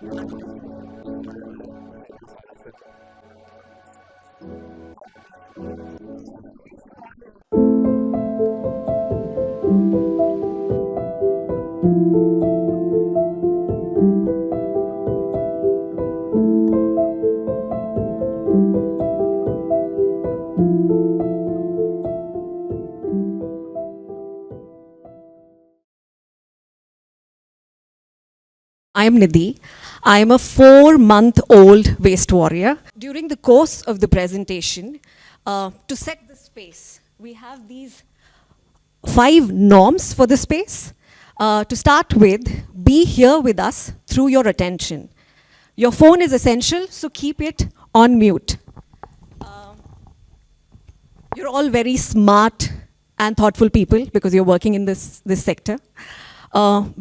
I am Nidhi. I am a 4-month-old waste warrior. During the course of the presentation, to set the space, we have these 5 norms for the space. To start with, be here with us through your attention. Your phone is essential, so keep it on mute. You're all very smart and thoughtful people because you're working in this sector.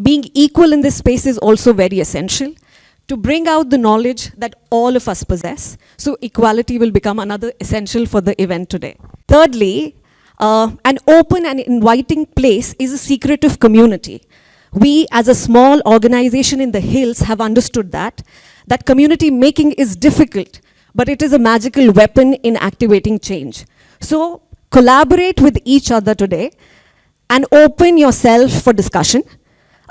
Being equal in this space is also very essential to bring out the knowledge that all of us possess. So equality will become another essential for the event today. Thirdly, an open and inviting place is a secret of community. We, as a small organization in the hills, have understood that community making is difficult, but it is a magical weapon in activating change. So collaborate with each other today and open yourself for discussion.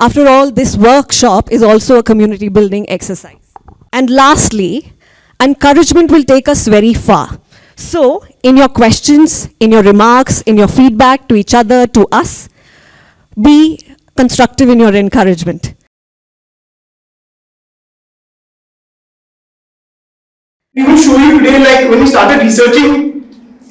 After all, this workshop is also a community building exercise. And lastly, encouragement will take us very far. So, in your questions, in your remarks, in your feedback to each other, to us, be constructive in your encouragement. We will show you today, like when we started researching,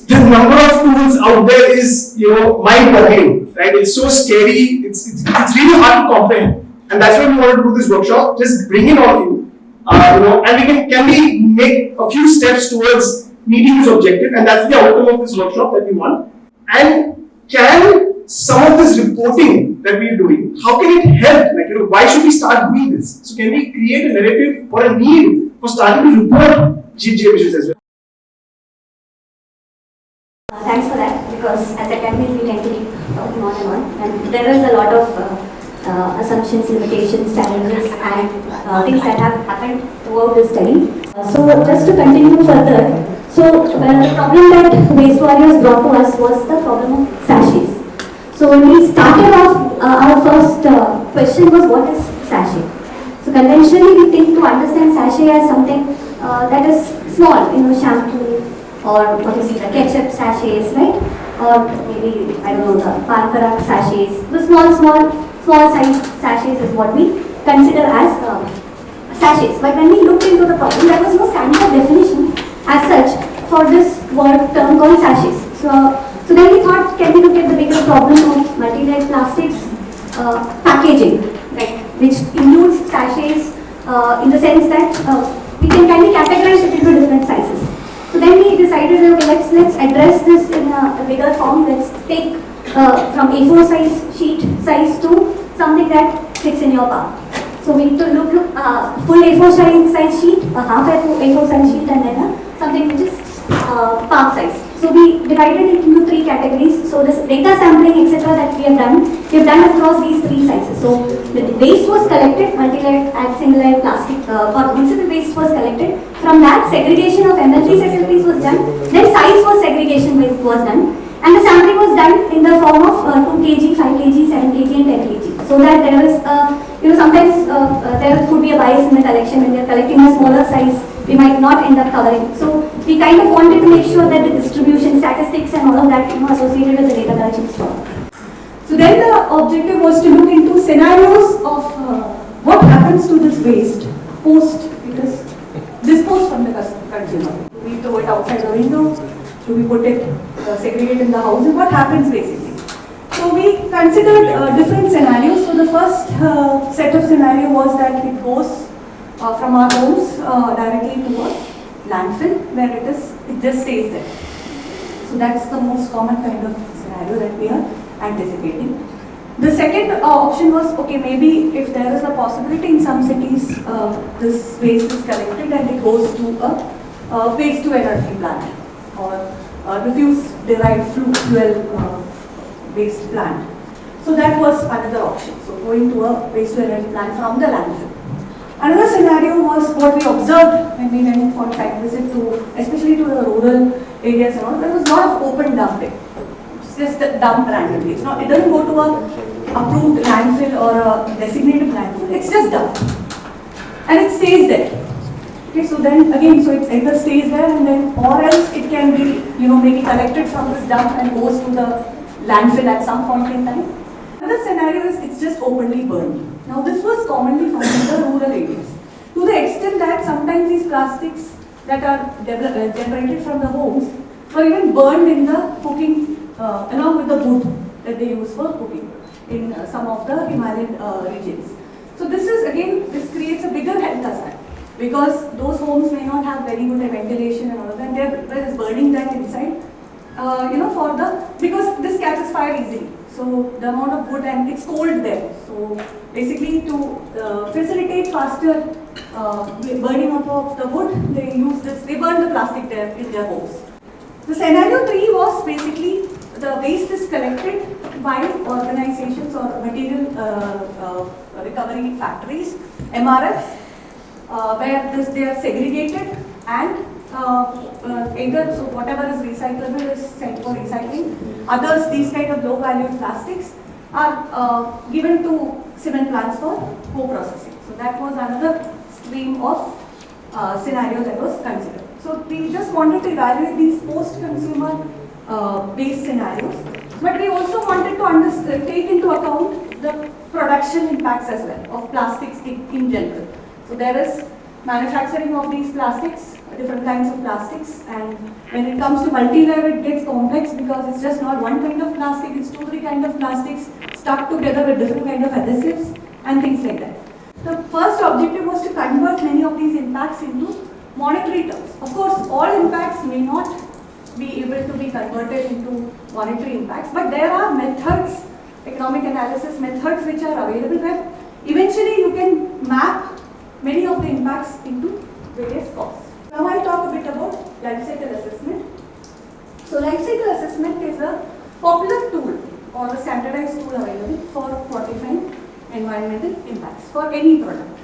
the number of tools out there is, mind-boggling, right? It's so scary. It's really hard to comprehend, and that's why we wanted to do this workshop. Just bring in all of you, and can we make a few steps towards meeting this objective, and that's the outcome of this workshop that we want. And can some of this reporting that we are doing, how can it help? Like, why should we start doing this? So can we create a narrative or a need for starting to report GHG emissions as well? Thanks for that, because as academics we tend to keep talking on and on, and there is a lot of assumptions, limitations, challenges, and things that have happened throughout this study. So just to continue further, so the problem that waste warriors brought to us was the problem of sachets. So when we started off, our first question was, what is sachet? So conventionally we think to understand sachet as something that is small, shampoo, or what is it, the ketchup sachets, right? Or maybe, I don't know, the Parkarak sachets. The small size sachets is what we consider as sachets. But when we looked into the problem, there was no standard definition as such for this term called sachets. So then we thought, can we look at the bigger problem of multi-layer plastics packaging, right? Which includes sachets in the sense that can we categorize it into different sizes. So then we decided, okay, let's address this in a bigger form. Let's take from A4 sheet size to something that fits in your palm. So we look full A4 size sheet, a half A4 size sheet, and then something which is palm size. So we divided it into 3 categories. So this data sampling, etc., that we have done across these 3 sizes. So the waste was collected, multi-layered and single-layer plastic or municipal waste was collected. From that, segregation of MLPs, SLPs was done. Then size was segregation was done. And the sampling was done in the form of 2 kg, 5 kg, 7 kg and 10 kg. So that there is, sometimes there could be a bias in the collection. When we are collecting a smaller size, we might not end up covering. So we kind of wanted to make sure that the distribution, statistics and all of that associated with the data collection is strong. So then the objective was to look into scenarios of what happens to this waste post it is disposed from the consumer. Do we throw it outside the window? Do we put it, segregate in the houses? What happens basically? So we considered different scenarios. So the first set of scenario was that it goes from our homes directly to a landfill where it just stays there. So that's the most common kind of scenario that we are anticipating. The second option was, okay, maybe if there is a possibility in some cities, this waste is collected and it goes to a waste to energy plant or refuse-derived fuel waste plant. So that was another option. So going to a waste to energy plant from the landfill. Another scenario was what we observed when we went for site visit to, especially to the rural areas and all. There was a lot of open dumping. It's just dumped randomly. It's not. It doesn't go to a approved landfill or a designated landfill. It's just dumped, and it stays there. Okay, so then again, so it either stays there and then, or else it can be, maybe collected from this dump and goes to the landfill at some point in time. Another scenario is it's just openly burned. Now this was commonly found in the rural areas. To the extent that sometimes these plastics that are generated from the homes were even burned in the cooking, along with the wood that they use for cooking in some of the Himalayan regions. So this creates a bigger health hazard, because those homes may not have very good ventilation and all of that, and there is burning that inside, because this catches fire easily. So the amount of wood, and it's cold there. So basically to facilitate faster burning up of the wood, they burn the plastic there in their homes. The scenario 3 was basically the waste is collected by organizations or material recovery factories, MRFs, where they are segregated and either, so whatever is recyclable is sent for recycling. Others, these kind of low value plastics are given to cement plants for co-processing. So that was another stream of scenario that was considered. So we just wanted to evaluate these post-consumer based scenarios, but we also wanted to take into account the production impacts as well of plastics in general. So there is manufacturing of these plastics, different kinds of plastics, and when it comes to multi-layer, it gets complex because it's just not one kind of plastic, it's 2-3 kinds of plastics stuck together with different kind of adhesives and things like that. The first objective was to convert many of these impacts into monetary terms. Of course, all impacts may not be able to be converted into monetary impacts, but there are methods, economic analysis methods which are available where eventually you can map many of the impacts into various costs. Now I'll talk a bit about life cycle assessment. So life cycle assessment is a popular tool or a standardized tool available for quantifying environmental impacts for any product.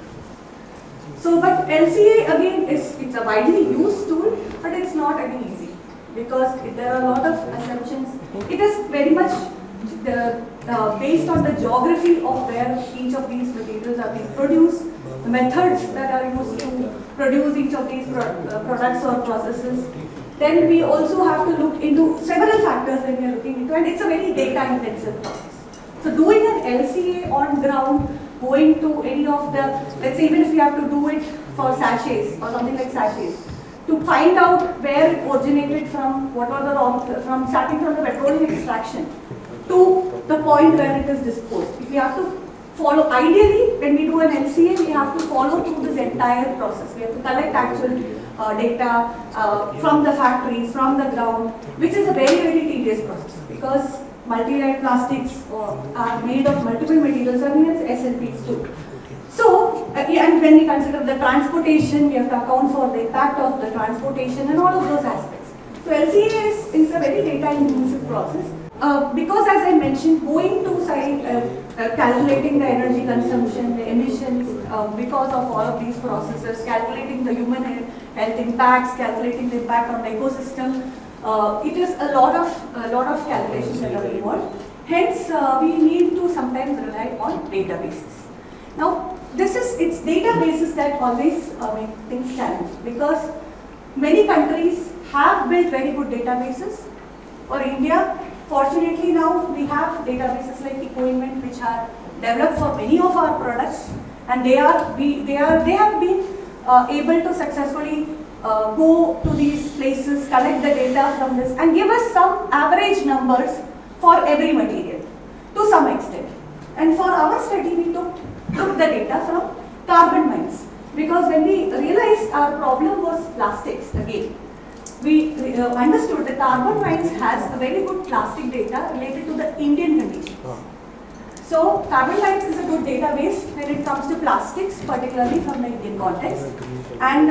So, but LCA again it's a widely used tool, but it's not again easy because there are a lot of assumptions. It is very much based on the geography of where each of these materials are being produced, the methods that are used to produce each of these products or processes. Then we also have to look into several factors when we are looking into, and it's a very data intensive process. So doing an LCA on ground, going to any of the, let's say even if you have to do it for sachets or something like sachets, to find out where it originated from, what are the starting from the petroleum extraction to the point where it is disposed. If we have to follow, ideally when we do an LCA, we have to follow through this entire process. We have to collect actual data from the factories, from the ground, which is a very, very tedious process because multi-layered plastics are made of multiple materials, I mean it's SLPs too. So, and when we consider the transportation, we have to account for the impact of the transportation and all of those aspects. So LCA is a very data intensive process. Because as I mentioned, going to site, calculating the energy consumption, the emissions because of all of these processes, calculating the human health impacts, calculating the impact on the ecosystem, it is a lot of calculations that are involved. Hence, we need to sometimes rely on databases. Now, it's databases that always make things challenging because many countries have built very good databases. For India, fortunately now we have databases like EcoInvent which are developed for many of our products, and they have been able to successfully go to these places, collect the data from this and give us some average numbers for every material to some extent. And for our study we took the data from carbon mines because when we realized our problem was plastics again, we understood that carbon mines has a very good plastic data related to the Indian conditions. So carbon mines is a good database when it comes to plastics, particularly from the Indian context. And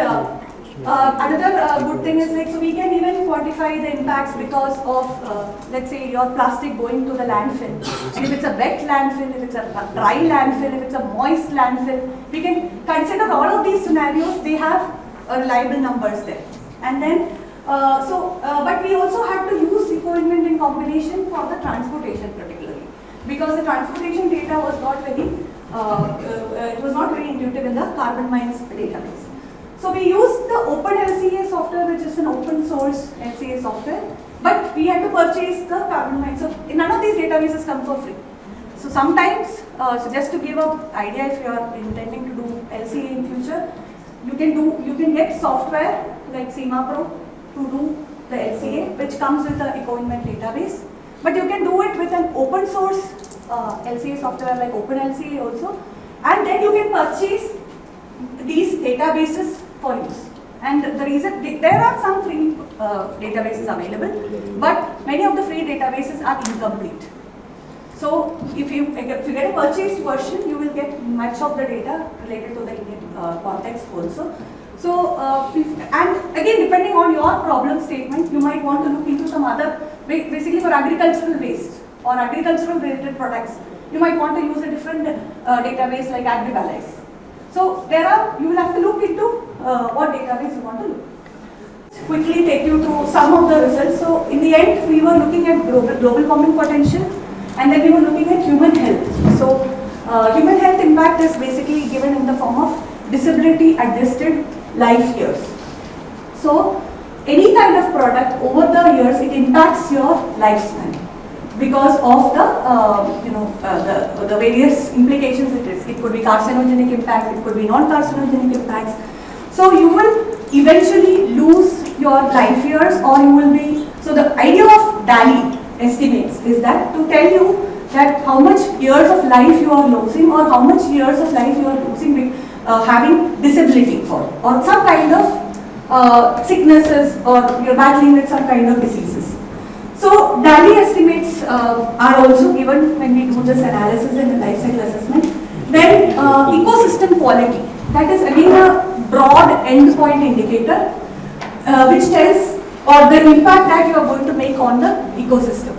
Another good thing is like, so we can even quantify the impacts because of, let's say, your plastic going to the landfill. And if it's a wet landfill, if it's a dry landfill, if it's a moist landfill, we can consider all of these scenarios. They have reliable numbers there. And then, but we also had to use equivalent in combination for the transportation particularly, because the transportation data was not very, it was not very intuitive in the carbon mines database. So we used the Open LCA software, which is an open source LCA software, but we had to purchase the carbon mine. So none of these databases come for free. So sometimes, so just to give an idea, if you are intending to do LCA in future, you can get software like SEMA Pro to do the LCA, which comes with the eco-invent database. But you can do it with an open source LCA software like Open LCA also, and then you can purchase these databases for use. And the reason, there are some free databases available, but many of the free databases are incomplete. So if you get a purchased version, you will get much of the data related to the Indian context also. So, and again, depending on your problem statement, you might want to look into some other, basically for agricultural waste or agricultural related products, you might want to use a different database like AgriBalance. So you will have to look into what database you want to look. Quickly take you through some of the results. So in the end, we were looking at global warming potential, and then we were looking at human health. So human health impact is basically given in the form of disability adjusted life years. So any kind of product over the years, it impacts your lifespan because of the various implications it is. It could be carcinogenic impact, it could be non-carcinogenic impacts. So you will eventually lose your life years, or you will be, so the idea of DALI estimates is that to tell you that how much years of life you are losing, or how much years of life you are losing having disability for, or some kind of sicknesses, or you're battling with some kind of diseases. So DALI estimates are also given when we do this analysis in the life cycle assessment. Then ecosystem quality, that is again a broad endpoint indicator which tells or the impact that you are going to make on the ecosystem.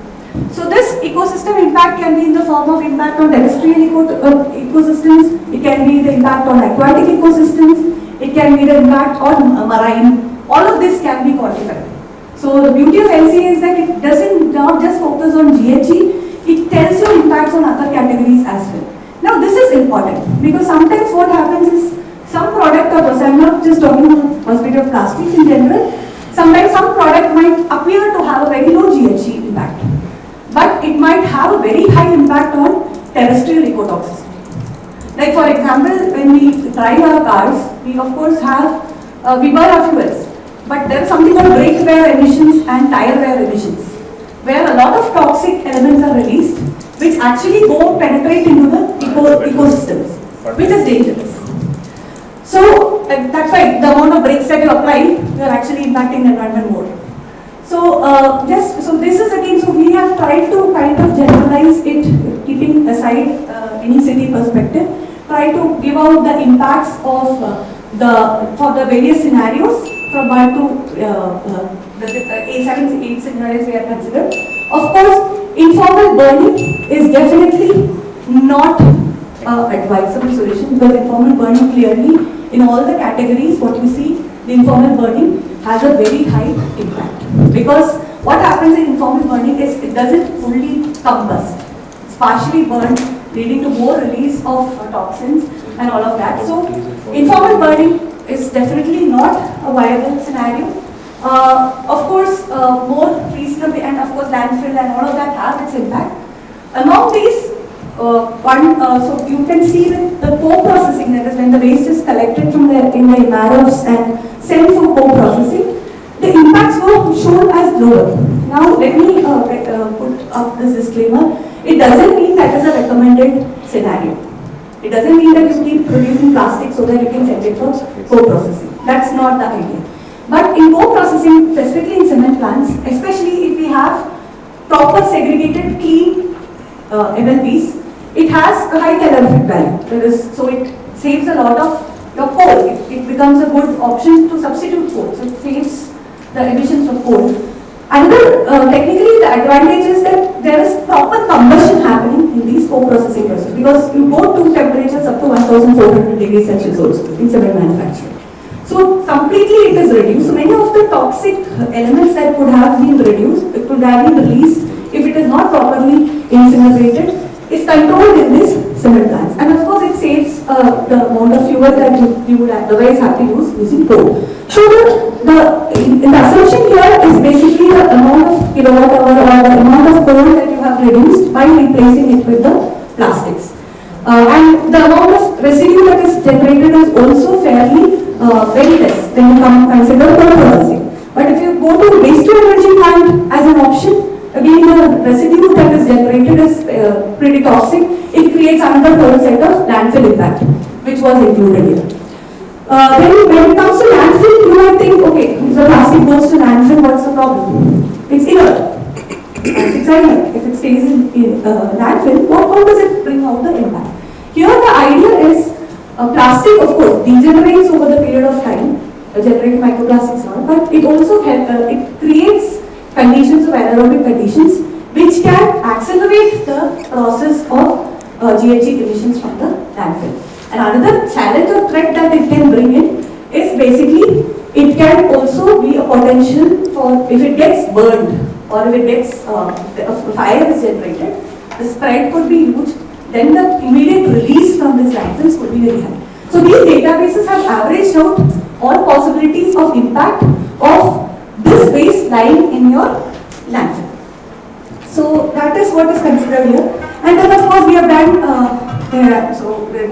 So this ecosystem impact can be in the form of impact on terrestrial ecosystems, it can be the impact on aquatic ecosystems, it can be the impact on marine. All of this can be quantified. So the beauty of LCA is that it doesn't not just focus on GHG, it tells you impacts on other categories as well. Now this is important because sometimes what happens is some product or process, I'm not just talking about plastics in general, sometimes some product might appear to have a very low GHG impact, but it might have a very high impact on terrestrial ecotoxicity. Like for example, when we drive our cars, we of course have, we burn our fuels, but there is something called brake wear emissions and tire wear emissions, where a lot of toxic elements are released, which actually go penetrate into the ecosystems, which is dangerous. So that's why the amount of brakes that you apply, you are actually impacting the environment more. So so this is again, so we have tried to kind of generalize it, keeping aside any city perspective, try to give out the impacts of for the various scenarios from 1 to the 8 scenarios we have considered. Of course, informal burning is definitely not advisable solution, because informal burning clearly in all the categories what you see, the informal burning has a very high impact, because what happens in informal burning is it doesn't fully combust, it's partially burned, leading to more release of toxins and all of that. So informal burning is definitely not a viable scenario. Of course, more reasonable, and of course landfill and all of that has its impact. Among these, so you can see that the co-processing, that is when the waste is collected from in the MRFs and sent for co-processing, the impacts were shown as lower. Now let me put up this disclaimer. It doesn't mean that is a recommended scenario. It doesn't mean that you keep producing plastic so that you can send it for co-processing. That's not the idea. But in co-processing, specifically in cement plants, especially if we have proper segregated clean MLPs, it has a high calorific value. So it saves a lot of your coal. It becomes a good option to substitute coal. So it saves the emissions from coal. Another, technically the advantage is that there is proper combustion happening in these co-processing processes because you go to temperatures up to 1400 degrees Celsius also in cement manufacturing. So completely it is reduced. So many of the toxic elements that could have been reduced, it could have been released if it is not properly incinerated, is controlled in these cement plants. And of course it saves the amount of fuel that you would otherwise have to use using coal. So the assumption here is basically the amount of kilowatt hour or the amount of coal that you have reduced by replacing it with the plastics. And the amount of residue that is generated is also fairly very less when you consider coal processing. But if you go to waste to energy plant as an option, again the residue that is generated is pretty toxic. It creates another whole set of landfill impact, which was included here. Then when it comes to landfill, you might think, okay, if the plastic goes to landfill, what's the problem? It's inert. It's inert. If it stays in landfill, how does it bring out the impact? Here the idea is plastic, of course, degenerates over the period of time, generating microplastics and all, but it also it creates conditions of anaerobic conditions which can accelerate the process of GHG emissions from the landfill. And another challenge or threat that it can bring in is basically it can also be a potential for if it gets burned or if it gets a fire is generated, the spread could be huge. Then the immediate release from these landfills could be very high. So these databases have averaged out all possibilities of impact of this waste lying in your landfill. So that is what is considered here. And then of course we have done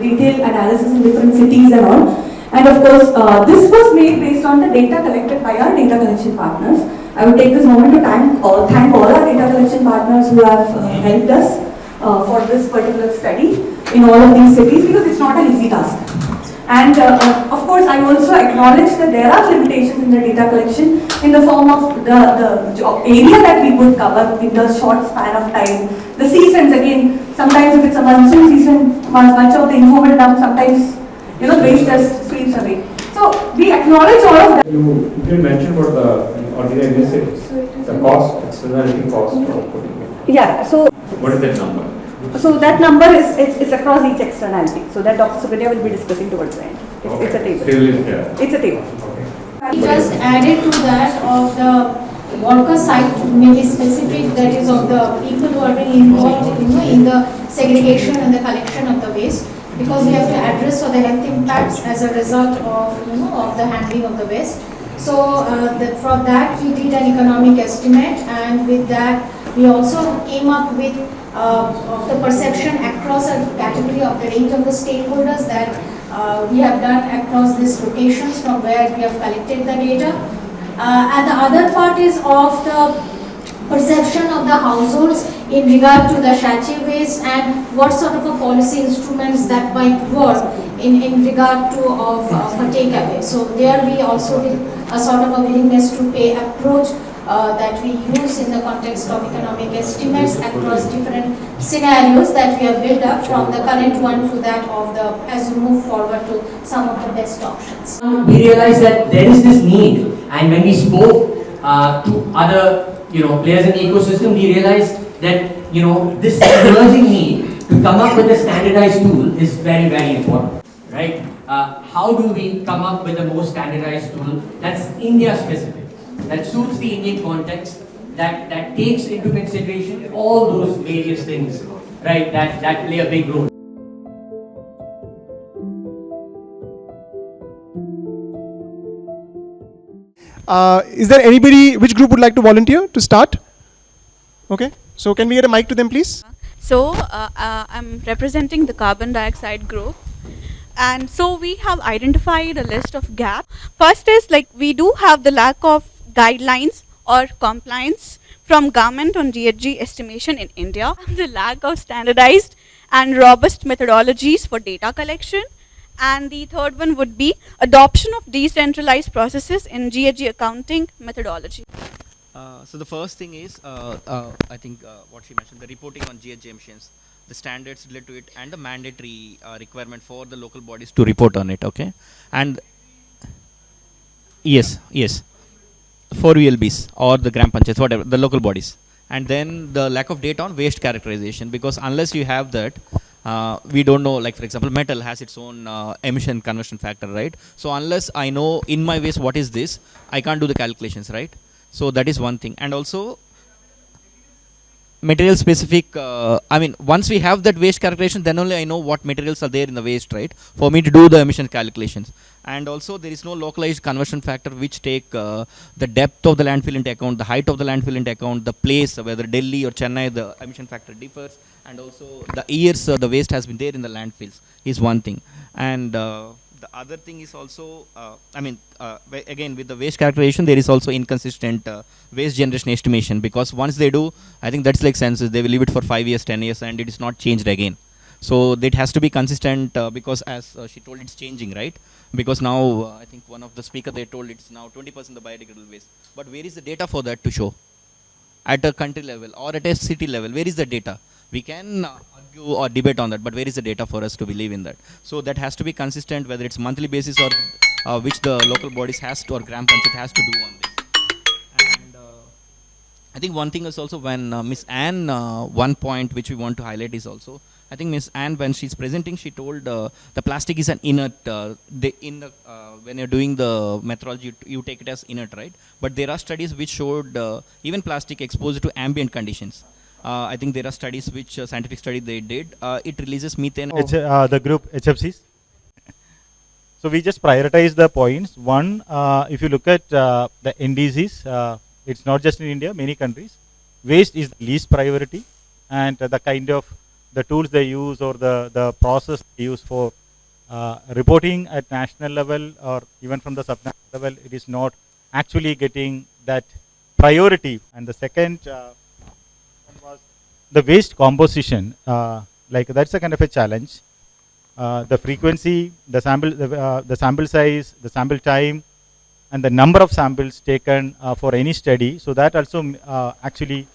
detailed analysis in different cities and all. And of course this was made based on the data collected by our data collection partners. I would take this moment to thank all our data collection partners who have helped us for this particular study in all of these cities because it's not an easy task. And of course, I also acknowledge that there are limitations in the data collection in the form of the area that we would cover in the short span of time. The seasons, again, sometimes if it's a monsoon season, much of the informal dump, sometimes, waste just sweeps away. So we acknowledge all of that. You did mention about or did I miss it? The cost, externality cost of putting it. Yeah, so What is that number? So that number is across each externality. So that Dr. Subriya will be discussing towards the end. It's a table. Still is there. It's a table. Okay. We just added to that of the worker side to make it specific, that is of the people who are being involved in the segregation and the collection of the waste, because we have to address for the health impacts as a result of of the handling of the waste. So for that we did an economic estimate, and with that we also came up with of the perception across a category of the range of the stakeholders that we have done across these locations from where we have collected the data. And the other part is of the perception of the households in regard to the sachet waste and what sort of a policy instruments that might work in regard to for takeaway. So there we also did a sort of a willingness to pay approach that we use in the context of economic estimates across different scenarios that we have built up, from the current one to that of the, as we move forward to some of the best options. We realized that there is this need, and when we spoke to other players in the ecosystem, we realized that this emerging need to come up with a standardized tool is very, very important, right? How do we come up with a more standardized tool that's India specific, that suits the Indian context, that takes into consideration all those various things, right, that play a big role. Is there anybody, which group would like to volunteer to start? Okay, so can we get a mic to them, please? So I'm representing the carbon dioxide group, and so we have identified a list of gaps. First is we do have the lack of guidelines or compliance from government on GHG estimation in India, the lack of standardized and robust methodologies for data collection, and the third one would be adoption of decentralized processes in GHG accounting methodology. So the first thing is, I think what she mentioned, the reporting on GHG emissions. the standards related to it, and the mandatory requirement for the local bodies to report on it. Okay, and yes, for VLBs or the gram panchayats, whatever the local bodies, and then the lack of data on waste characterization, because unless you have that, we don't know. Like for example, metal has its own emission conversion factor, right? So unless I know in my waste what is this, I can't do the calculations, right? So that is one thing, and also material specific. I mean, once we have that waste calculation, then only I know what materials are there in the waste, right? For me to do the emission calculations. And also there is no localized conversion factor which take the depth of the landfill into account, the height of the landfill into account, the place, whether Delhi or Chennai, the emission factor differs, and also the years the waste has been there in the landfills is one thing. And the other thing is also, again with the waste calculation, there is also inconsistent waste generation estimation, because once they do, I think that's like census, they will leave it for 5 years, 10 years, and it is not changed again. So it has to be consistent, because as she told, it's changing, right? Because now, I think one of the speaker, they told it's now 20% the biodegradable waste. But where is the data for that to show? At a country level or at a city level, where is the data? We can argue or debate on that, but where is the data for us to believe in that? So that has to be consistent, whether it's monthly basis or which the local bodies has to, or gram panchayat has to do on this. And I think one thing is also when Miss Anne, one point which we want to highlight is also, I think Miss Anne, when she's presenting, she told the plastic is an inert. When you're doing the methodology, you take it as inert, right? But there are studies which showed even plastic exposed to ambient conditions. I think there are studies which scientific study they did. It releases methane. The group HFCs. So we just prioritize the points. One, if you look at the NDCs, it's not just in India, many countries. Waste is the least priority, and the kind of the tools they use or the process they use for reporting at national level or even from the sub-national level, it is not actually getting that priority. And the second one was the waste composition. Like that's a kind of a challenge. The frequency, the sample size, the sample time, and the number of samples taken for any study. So that also actually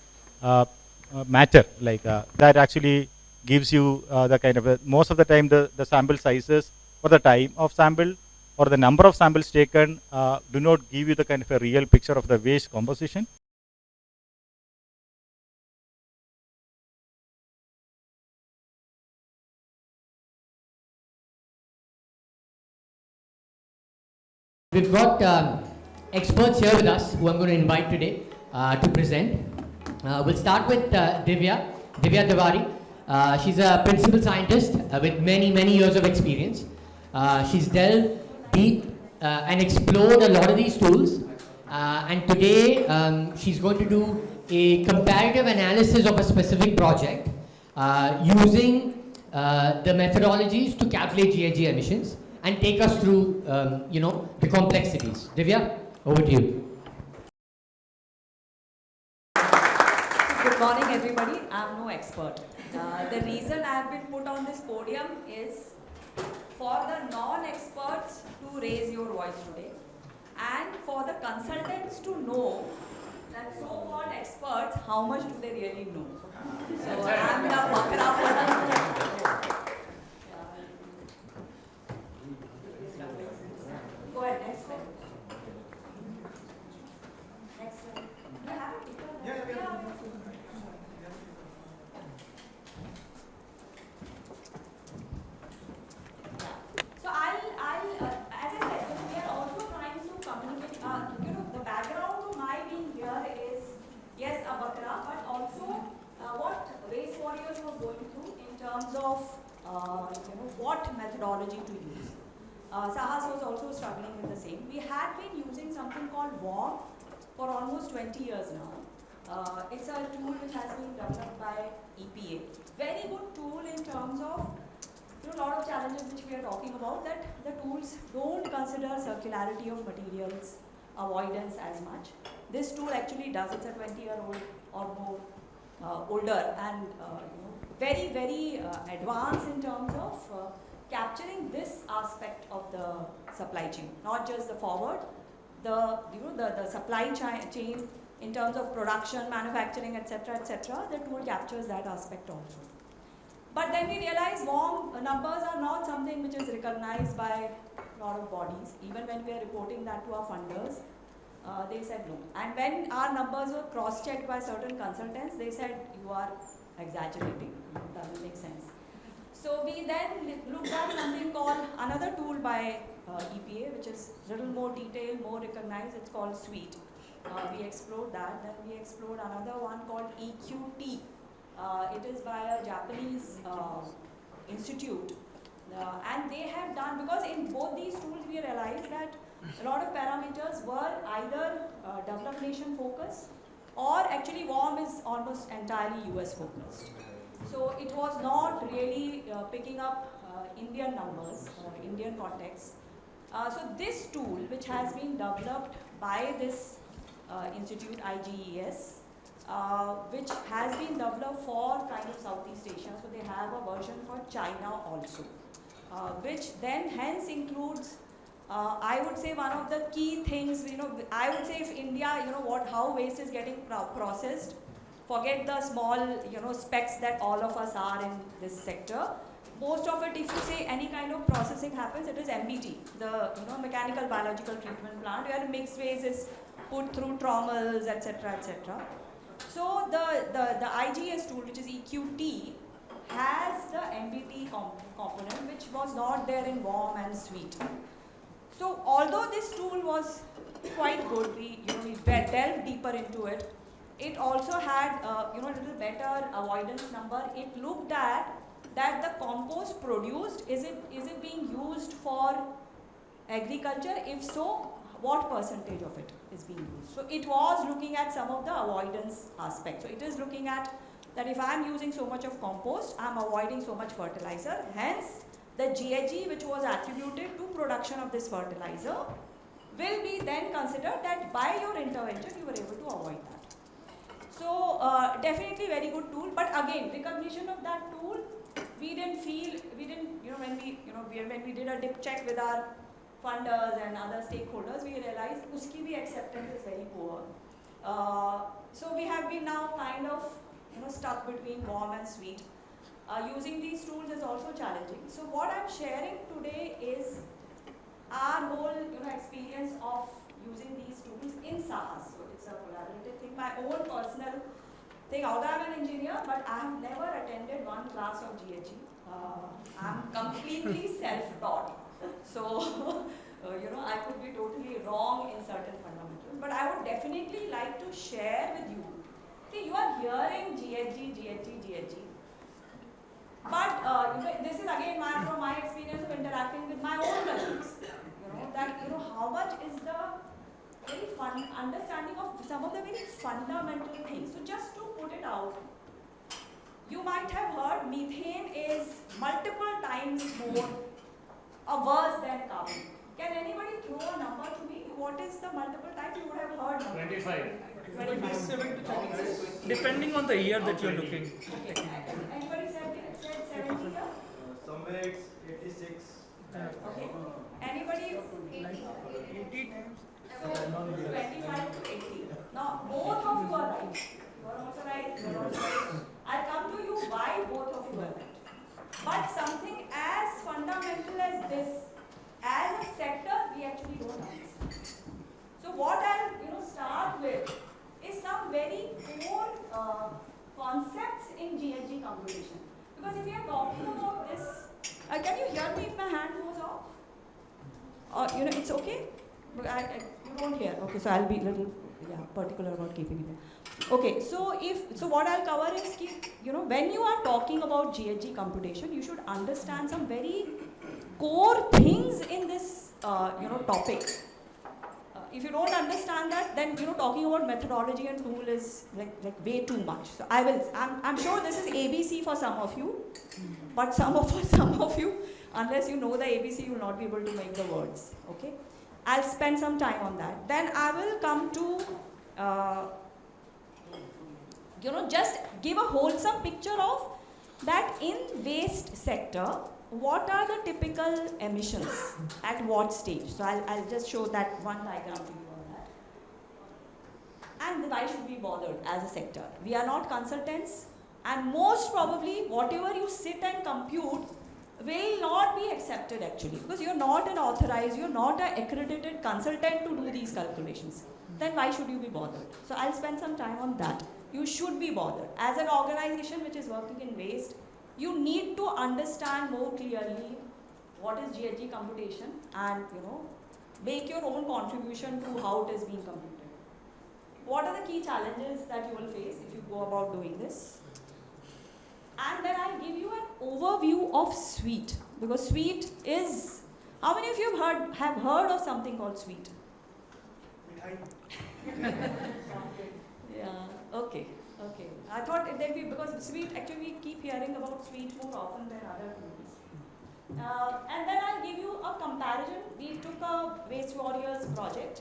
matter. Like that actually gives you the kind of most of the time the sample sizes or the time of sample or the number of samples taken do not give you the kind of a real picture of the waste composition. We've got experts here with us who I'm going to invite today to present. We'll start with Divya Tiwari. She's a principal scientist with many years of experience. She's delved deep and explored a lot of these tools. And today she's going to do a comparative analysis of a specific project using the methodologies to calculate GHG emissions and take us through the complexities. Divya, over to you. Good morning, everybody. I'm no expert. The reason I have been put on this podium is for the non-experts to raise your voice today, and for the consultants to know that so-called experts, how much do they really know. So I'm the bakra for that. Go ahead, next slide. Next slide. You have it? Yeah. So as I said, we are also trying to communicate, the background to my being here is, yes, a bakra, but also what Waste Warriors was going through in terms of, what methodology to use. Sahas was also struggling with the same. We had been using something called WARM for almost 20 years now. It's a tool which has been developed by EPA. Very good tool in terms of a lot of challenges which we are talking about, that the tools don't consider circularity of materials, avoidance as much. This tool actually does. It's a 20-year-old or more older and very advanced in terms of capturing this aspect of the supply chain, not just the forward, the supply chain in terms of production, manufacturing, etc. The tool captures that aspect also. But then we realized WOM numbers are not something which is recognized by a lot of bodies. Even when we are reporting that to our funders, they said no. And when our numbers were cross-checked by certain consultants, they said you are exaggerating. It doesn't make sense. So we then looked at something called another tool by EPA, which is a little more detailed, more recognized. It's called SWEET. We explored that. Then we explored another one called EQT. It is by a Japanese institute. And they have done, because in both these tools we realized that a lot of parameters were either developed nation focused, or actually WOM is almost entirely US focused. So it was not really picking up Indian numbers, Indian context. So this tool, which has been developed by this institute, IGES, which has been developed for kind of Southeast Asia, so they have a version for China also, which then hence includes, I would say one of the key things, I would say if India, how waste is getting processed, forget the small, specks that all of us are in this sector. Most of it, if you say any kind of processing happens, it is MBT, the mechanical biological treatment plant, where mixed waste is put through trommels, etc., etc. So the IGS tool, which is EQT, has the MBT component, which was not there in WOM and SWEET. So although this tool was quite good, we delved deeper into it. It also had a little better avoidance number. It looked at that the compost produced, is it being used for agriculture? If so, what percentage of it is being used? So it was looking at some of the avoidance aspects. So it is looking at that if I am using so much of compost, I am avoiding so much fertilizer. Hence, the GHG which was attributed to production of this fertilizer will be then considered that by your intervention you were able to avoid that. So definitely very good tool, but again, recognition of that tool, we didn't, when we did a dip check with our funders and other stakeholders, we realized uski bhi acceptance is very poor. So we have been now kind of stuck between WOM and SWEET. Using these tools is also challenging. So what I'm sharing today is our whole experience of using these tools in SAHAS. So it's a collaborative thing. My own personal thing, although I'm an engineer, but I have never attended one class of GHG. I'm completely self-taught. So, I could be totally wrong in certain fundamentals, but I would definitely like to share with you. See, you are hearing GHG, but this is again from my experience of interacting with my own colleagues. How much is the very fun understanding of some of the very fundamental things. So just to put it out, you might have heard methane is multiple times more worse than carbon. Can anybody throw a number to me? What is the multiple times? You would have heard number. 25. 27 to 26. Depending on the year that you're looking. Okay. Anybody said 70 here? Somewhere it's 86. Okay. Anybody? 80 times. So 25 to 80. Now both of you are right. You are also right. You are also right. I'll come to you why both of you are right. But something as fundamental as this, as a sector, we actually don't understand. So what I'll start with is some very core concepts in GHG computation. Because if we are talking about this, can you hear me if my hand goes off? It's okay? You don't hear. Okay, so I'll be a little particular about keeping it. Okay, so what I'll cover is, when you are talking about GHG computation, you should understand some very core things in this, topic. If you don't understand that, then talking about methodology and tool is like way too much. So I'm sure this is ABC for some of you, but for some of you, unless you know the ABC, you will not be able to make the words. Okay, I'll spend some time on that. Then I will come to just give a wholesome picture of that in waste sector. What are the typical emissions at what stage? So I'll just show that one diagram to you on that. And why should we be bothered as a sector? We are not consultants. And most probably, whatever you sit and compute will not be accepted actually, because you're not an authorized, you're not an accredited consultant to do these calculations. Then why should you be bothered? So I'll spend some time on that. You should be bothered. As an organization which is working in waste, you need to understand more clearly what is GHG computation and, make your own contribution to how it is being computed. What are the key challenges that you will face if you go about doing this? And then I'll give you an overview of sweet, because sweet is, how many of you have heard of something called sweet? Yeah, okay. I thought there'd be, because sweet, actually we keep hearing about sweet more often than other things. And then I'll give you a comparison. We took a Waste Warriors project,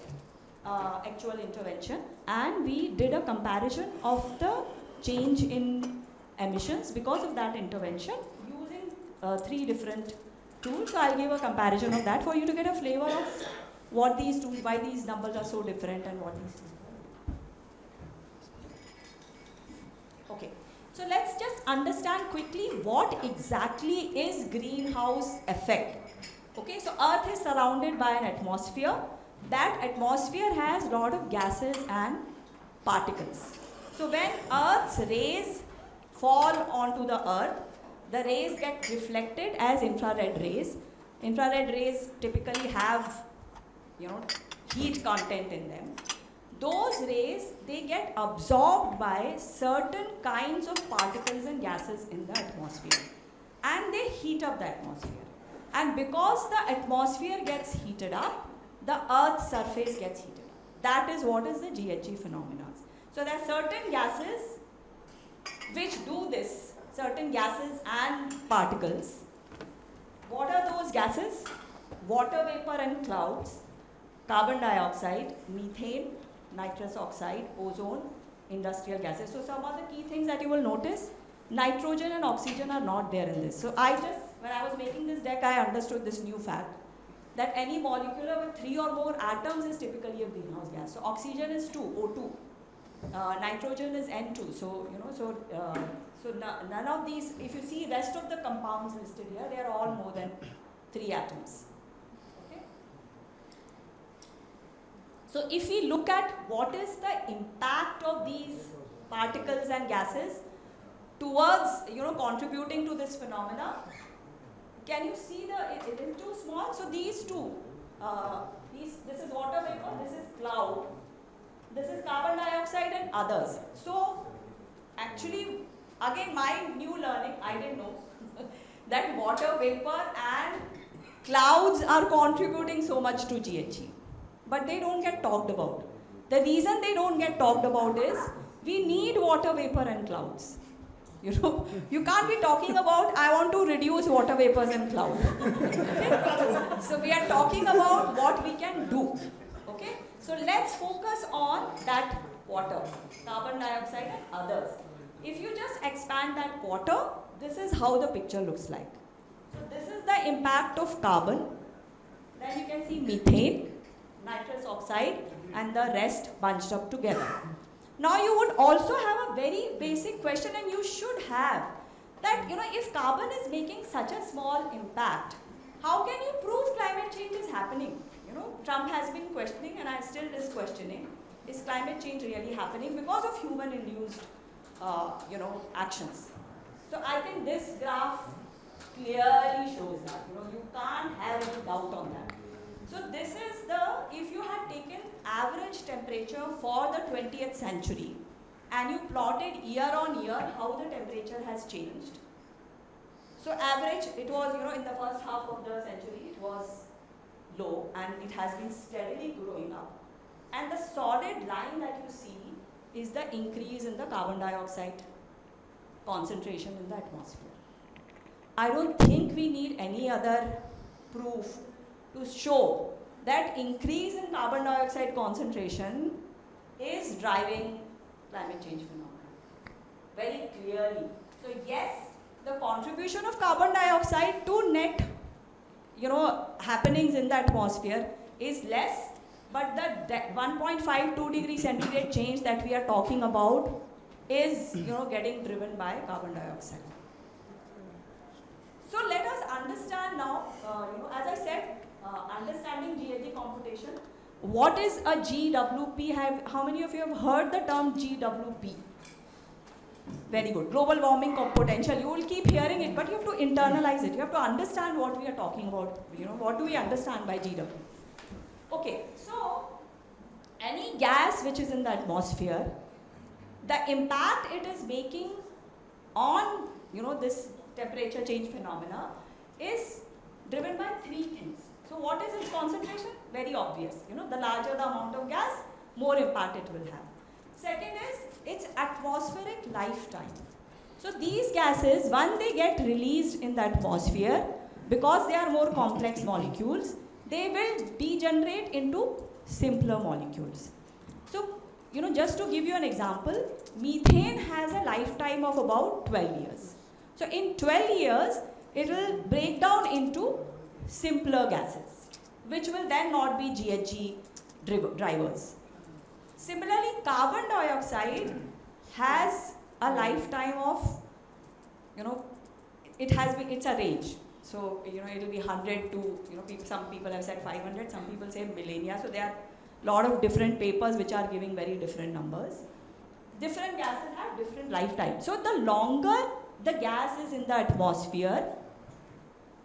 actual intervention, and we did a comparison of the change in emissions because of that intervention using 3 different tools. So I'll give a comparison of that for you to get a flavor of what these tools, why these numbers are so different and what these tools are. Okay, so let's just understand quickly what exactly is greenhouse effect. Okay, so Earth is surrounded by an atmosphere. That atmosphere has a lot of gases and particles. So when Earth's rays fall onto the Earth, the rays get reflected as infrared rays. Infrared rays typically have, heat content in them. Those rays, they get absorbed by certain kinds of particles and gases in the atmosphere, and they heat up the atmosphere. And because the atmosphere gets heated up, the Earth's surface gets heated up. That is what is the GHG phenomena. So there are certain gases which do this, certain gases and particles. What are those gases? Water vapor and clouds, carbon dioxide, methane, nitrous oxide, ozone, industrial gases. So some of the key things that you will notice, nitrogen and oxygen are not there in this. So when I was making this deck, I understood this new fact, that any molecule with 3 or more atoms is typically a greenhouse gas. So oxygen is 2, O2. Nitrogen is N2. So, none of these, if you see rest of the compounds listed here, they are all more than 3 atoms. Okay? So if we look at what is the impact of these particles and gases towards, contributing to this phenomena, can you see it is too small? So these two, this is water vapor, this is cloud, this is carbon dioxide and others. So actually, again my new learning, I didn't know that water vapor and clouds are contributing so much to GHG. But they don't get talked about. The reason they don't get talked about is we need water vapor and clouds. You can't be talking about, I want to reduce water vapors and clouds. Okay? So we are talking about what we can do. Okay? So let's focus on that water, carbon dioxide and others. If you just expand that water, this is how the picture looks like. So this is the impact of carbon. Then you can see methane, nitrous oxide, and the rest bunched up together. Now you would also have a very basic question, and you should have, that if carbon is making such a small impact, how can you prove climate change is happening? Trump has been questioning, and I still is questioning, is climate change really happening because of human-induced actions? So I think this graph clearly shows that. You can't have any doubt on that. So this is if you had taken average temperature for the 20th century and you plotted year on year how the temperature has changed. So average, it was, in the first half of the century, it was low and it has been steadily growing up. And the solid line that you see is the increase in the carbon dioxide concentration in the atmosphere. I don't think we need any other proof to show that increase in carbon dioxide concentration is driving climate change phenomena very clearly. So yes, the contribution of carbon dioxide to net, happenings in the atmosphere is less, but the 1.52 degree centigrade change that we are talking about is getting driven by carbon dioxide. So let us understand now, as I said, understanding GHG computation. What is a GWP? How many of you have heard the term GWP? Very good. Global warming potential. You will keep hearing it, but you have to internalize it. You have to understand what we are talking about. What do we understand by GWP? Okay, so any gas which is in the atmosphere, the impact it is making on this temperature change phenomena is driven by three things. So what is its concentration? Very obvious. The larger the amount of gas, more impact it will have. Second is its atmospheric lifetime. So these gases, when they get released in the atmosphere, because they are more complex molecules, they will degenerate into simpler molecules. So, just to give you an example, methane has a lifetime of about 12 years. So in 12 years, it will break down into simpler gases, which will then not be GHG drivers. Similarly, carbon dioxide has a lifetime of, it's a range. So, it will be 100 to, some people have said 500, some people say millennia. So there are a lot of different papers which are giving very different numbers. Different gases have different lifetimes. So the longer the gas is in the atmosphere,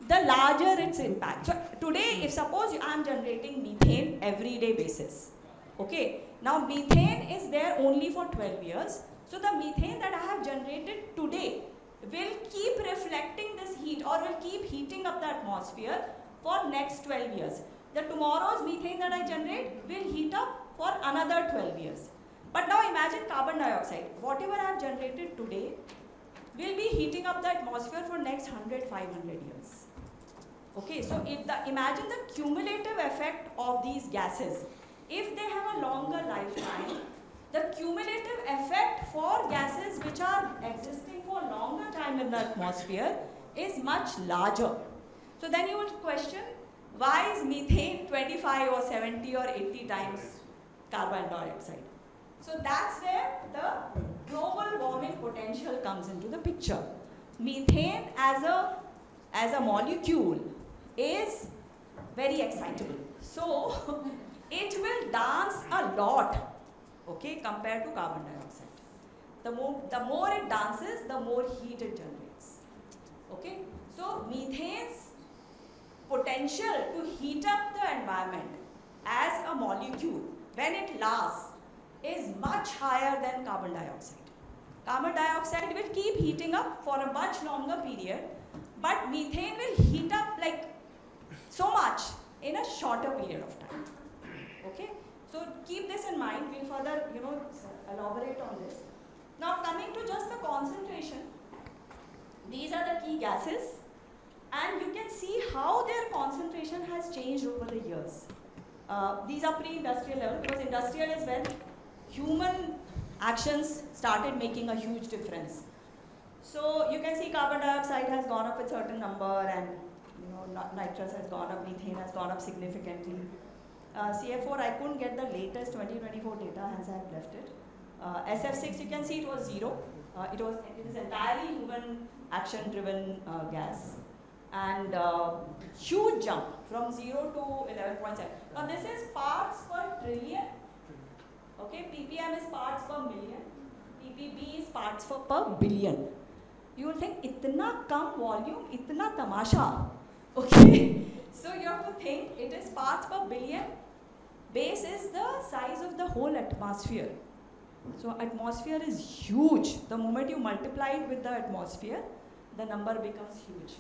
the larger its impact. So today, if suppose I am generating methane everyday basis, okay, now methane is there only for 12 years. So the methane that I have generated today will keep reflecting this heat or will keep heating up the atmosphere for next 12 years. The tomorrow's methane that I generate will heat up for another 12 years. But now imagine carbon dioxide. Whatever I have generated today will be heating up the atmosphere for next 100, 500 years. Okay, so imagine the cumulative effect of these gases. If they have a longer lifetime, the cumulative effect for gases which are existing for longer time in the atmosphere is much larger. So then you will question, why is methane 25 or 70 or 80 times carbon dioxide? So that's where the global warming potential comes into the picture. Methane as a molecule is very excitable. So it will dance a lot, okay, compared to carbon dioxide. The more it dances, the more heat it generates. Okay? So methane's potential to heat up the environment as a molecule when it lasts is much higher than carbon dioxide. Carbon dioxide will keep heating up for a much longer period, but methane will heat up like so much in a shorter period of time. Okay? So keep this in mind. We'll further, elaborate on this. Now coming to just the concentration, these are the key gases, and you can see how their concentration has changed over the years. These are pre-industrial level, because industrial is when human actions started making a huge difference. So you can see carbon dioxide has gone up with certain number, and nitrous has gone up, methane has gone up significantly. CF4, I couldn't get the latest 2024 data, hence I have left it. SF6, you can see it was 0. It is entirely human action-driven gas. And huge jump from 0 to 11.7. Now this is parts per trillion. Okay, ppm is parts per million. ppb is parts per billion. You will think, itna kam volume, itna tamasha. Okay, so you have to think it is parts per billion. Base is the size of the whole atmosphere. So atmosphere is huge. The moment you multiply it with the atmosphere, the number becomes huge.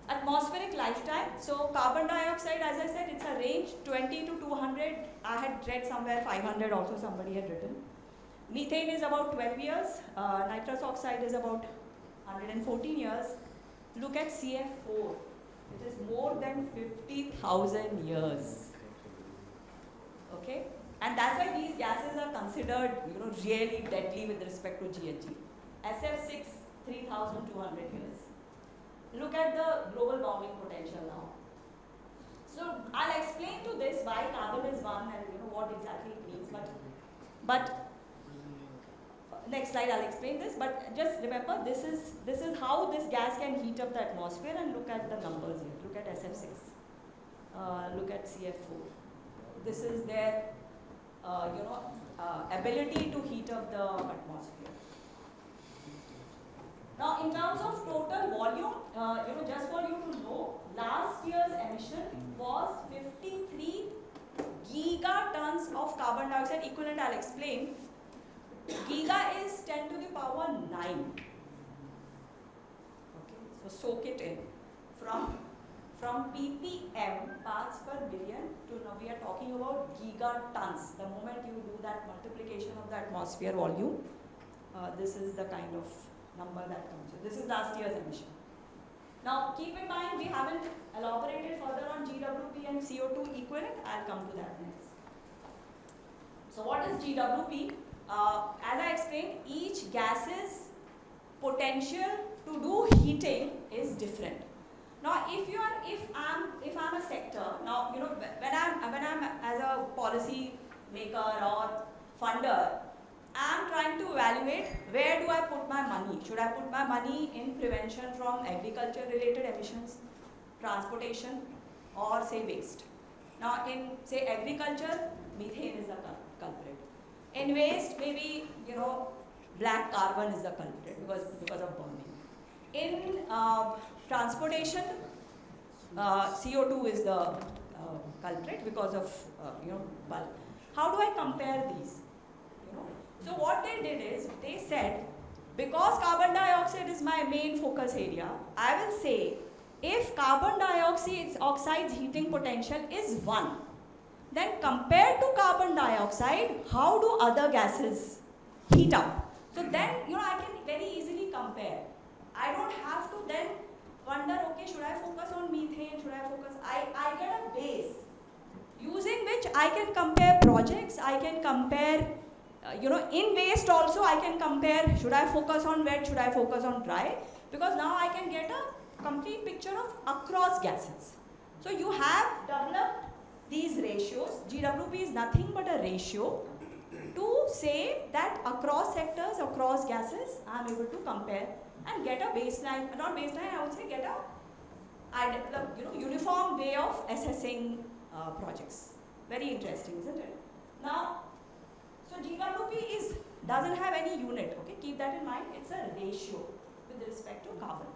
Atmospheric lifetime. So carbon dioxide, as I said, it's a range 20 to 200. I had read somewhere 500 also somebody had written. Methane is about 12 years. Nitrous oxide is about 114 years. Look at CF4. It is more than 50,000 years. Okay? And that's why these gases are considered, really deadly with respect to GHG. SF6, 3,200 years. Look at the global warming potential now. So I'll explain to this why carbon is one and what exactly it means. But next slide I'll explain this, but just remember this is how this gas can heat up the atmosphere, and look at the numbers here. Look at SF6, look at CF4. This is their ability to heat up the atmosphere. Now, in terms of total volume, just for you to know, last year's emission was 53 gigatons of carbon dioxide equivalent. I'll explain. Giga is 10 to the power 9. Okay, so soak it in. From ppm, parts per billion, to now we are talking about gigatons. The moment you do that multiplication of the atmosphere volume, this is the kind of number that comes. So this is last year's emission. Now keep in mind, we haven't elaborated further on GWP and CO2 equivalent. I'll come to that next. So what is GWP? As I explained, each gas's potential to do heating is different. Now, if I'm a sector, now when I'm as a policy maker or funder, I'm trying to evaluate where do I put my money. Should I put my money in prevention from agriculture related emissions, transportation, or say waste? Now, in say agriculture, methane is the culprit. In waste, maybe black carbon is the culprit because of burning. In transportation, CO2 is the culprit because of bulk. How do I compare these? So what they did is, they said, because carbon dioxide is my main focus area, I will say, if carbon dioxide's heating potential is 1, then compared to carbon dioxide, how do other gases heat up? So then, I can very easily compare. I don't have to then wonder, okay, should I focus on methane, should I focus, I get a base using which I can compare projects, I can compare, in waste also I can compare, should I focus on wet, should I focus on dry, because now I can get a complete picture of across gases. So you have developed these ratios. GWP is nothing but a ratio to say that across sectors, across gases, I am able to compare and get a baseline, not baseline, I would say get a uniform way of assessing projects. Very interesting, isn't it? Now, so GWP doesn't have any unit, okay? Keep that in mind. It's a ratio with respect to carbon.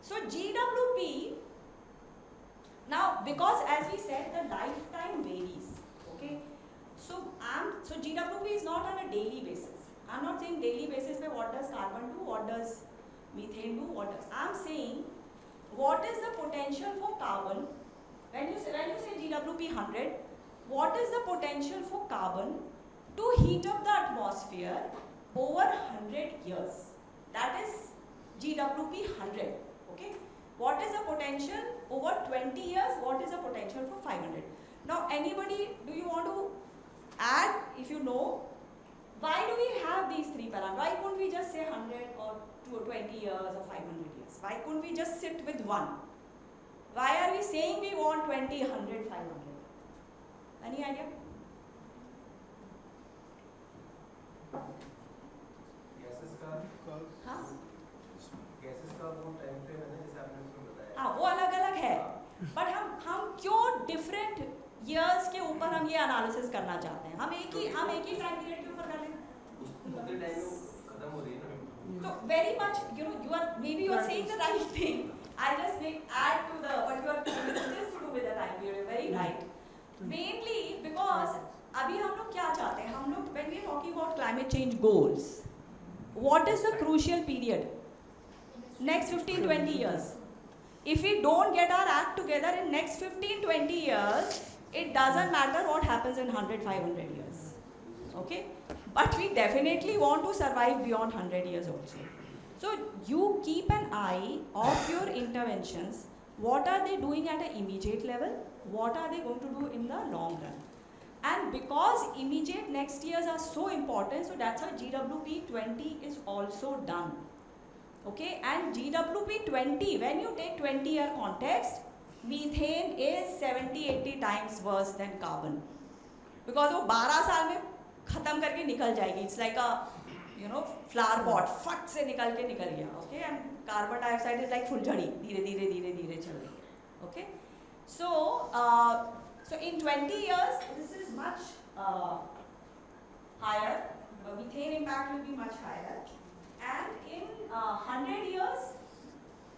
So GWP, now because as we said, the lifetime varies, okay? So GWP is not on a daily basis. I'm not saying daily basis where what does carbon do, what does methane do, I'm saying what is the potential for carbon, when you say GWP 100, what is the potential for carbon to heat up the atmosphere over 100 years? That is GWP 100, okay? What is the potential over 20 years? What is the potential for 500? Now, anybody, do you want to add, if you know, why do we have these three parameters? Why couldn't we just say 100 or 20 years or 500 years? Why couldn't we just sit with one? Why are we saying we want 20, 100, 500? Any idea? Gases का वो time frame है ना, जैसे आपने उसमें बताया। हाँ, वो अलग अलग है, बट हम क्यों डिफरेंट ईयर्स के ऊपर हम ये एनालिसिस करना चाहते हैं? हम एक ही टाइम पीरियड के ऊपर कर लें। उतने टाइम में खत्म हो रही है ना। So very much, you are saying the right thing. I just add to what you are just to do with the time period. You're very right. Mainly because अभी हम लोग क्या चाहते हैं? हम लोग when we are talking about climate change goals, what is the crucial period? Next 15-20 years. If we don't get our act together in next 15-20 years, it doesn't matter what happens in 100-500 years. Okay? But we definitely want to survive beyond 100 years also. So you keep an eye of your interventions. What are they doing at an immediate level? What are they going to do in the long run? And because immediate next years are so important, so that's why GWP 20 is also done. Okay, and GWP 20, when you take 20-year context, methane is 70-80 times worse than carbon. Because वो 12 साल में खत्म करके निकल जाएगी. It's like a flower pot, फट से निकल के निकल गया. Okay, and carbon dioxide is like फुलझड़ी, धीरे धीरे धीरे धीरे चल रही है. Okay, so in 20 years this is much higher. Methane impact will be much higher, and in 100 years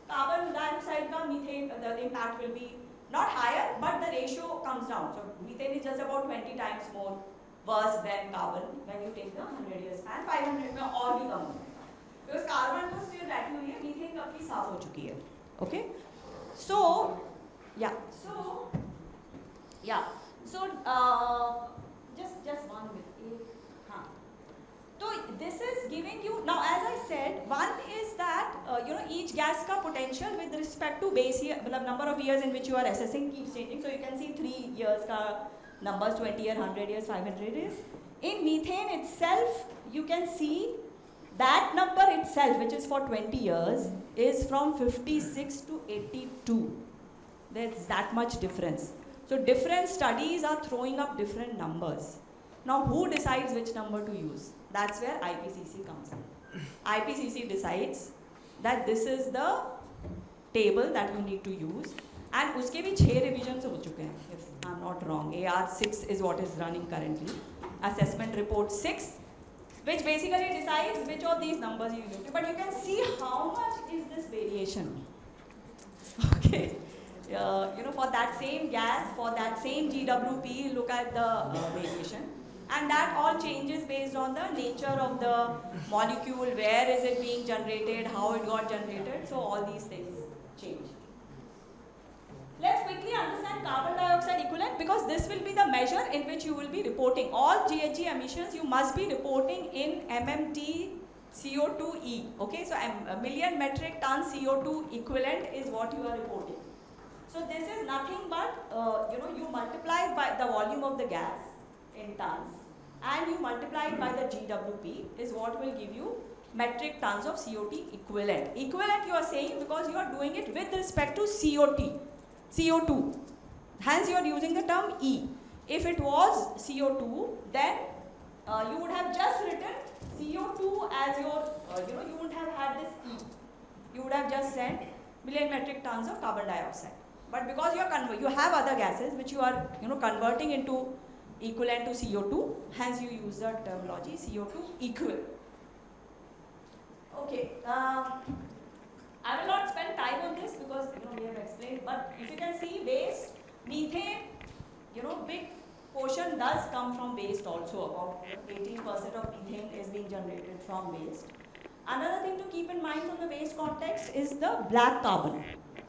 carbon dioxide का methane the impact will be not higher, but the ratio comes down. So methane is just about 20 times more worse than carbon when you take the 100 years span. 500 में और भी कम होगा, because carbon तो still बैठी हुई है, methane कब की साफ हो चुकी है. Okay, so just 1 minute. हाँ. So this is giving you, now as I said, one is that each gas ka potential with respect to base year, number of years in which you are assessing keeps changing. So you can see 3 years ka numbers, 20 years, 100 years, 500 years. In methane itself, you can see that number itself, which is for 20 years, is from 56 to 82. There's that much difference. So different studies are throwing up different numbers. Now who decides which number to use? That's where IPCC comes in. IPCC decides that this is the table that you need to use, and उसके भी 6 revisions हो चुके हैं, if I'm not wrong. AR6 is what is running currently. Assessment report 6, which basically decides which of these numbers you use. But you can see how much is this variation. Okay, for that same gas, for that same GWP, look at the variation. And that all changes based on the nature of the molecule, where is it being generated, how it got generated. So all these things change. Let's quickly understand carbon dioxide equivalent, because this will be the measure in which you will be reporting. All GHG emissions you must be reporting in MMT CO2e. Okay, so a million metric ton CO2 equivalent is what you are reporting. So this is nothing but you multiply by the volume of the gas in tons, and you multiply it by the GWP is what will give you metric tons of CO2 equivalent. Equivalent you are saying because you are doing it with respect to CO2. Hence you are using the term E. If it was CO2, then you would have just written CO2 as your, you wouldn't have had this E. You would have just said million metric tons of carbon dioxide. But because you have other gases which you are converting into equivalent to CO2, hence you use the terminology CO2 equal. Okay, I will not spend time on this because we have explained, but if you can see waste, methane, big portion does come from waste also. About 18% of methane is being generated from waste. Another thing to keep in mind from the waste context is the black carbon.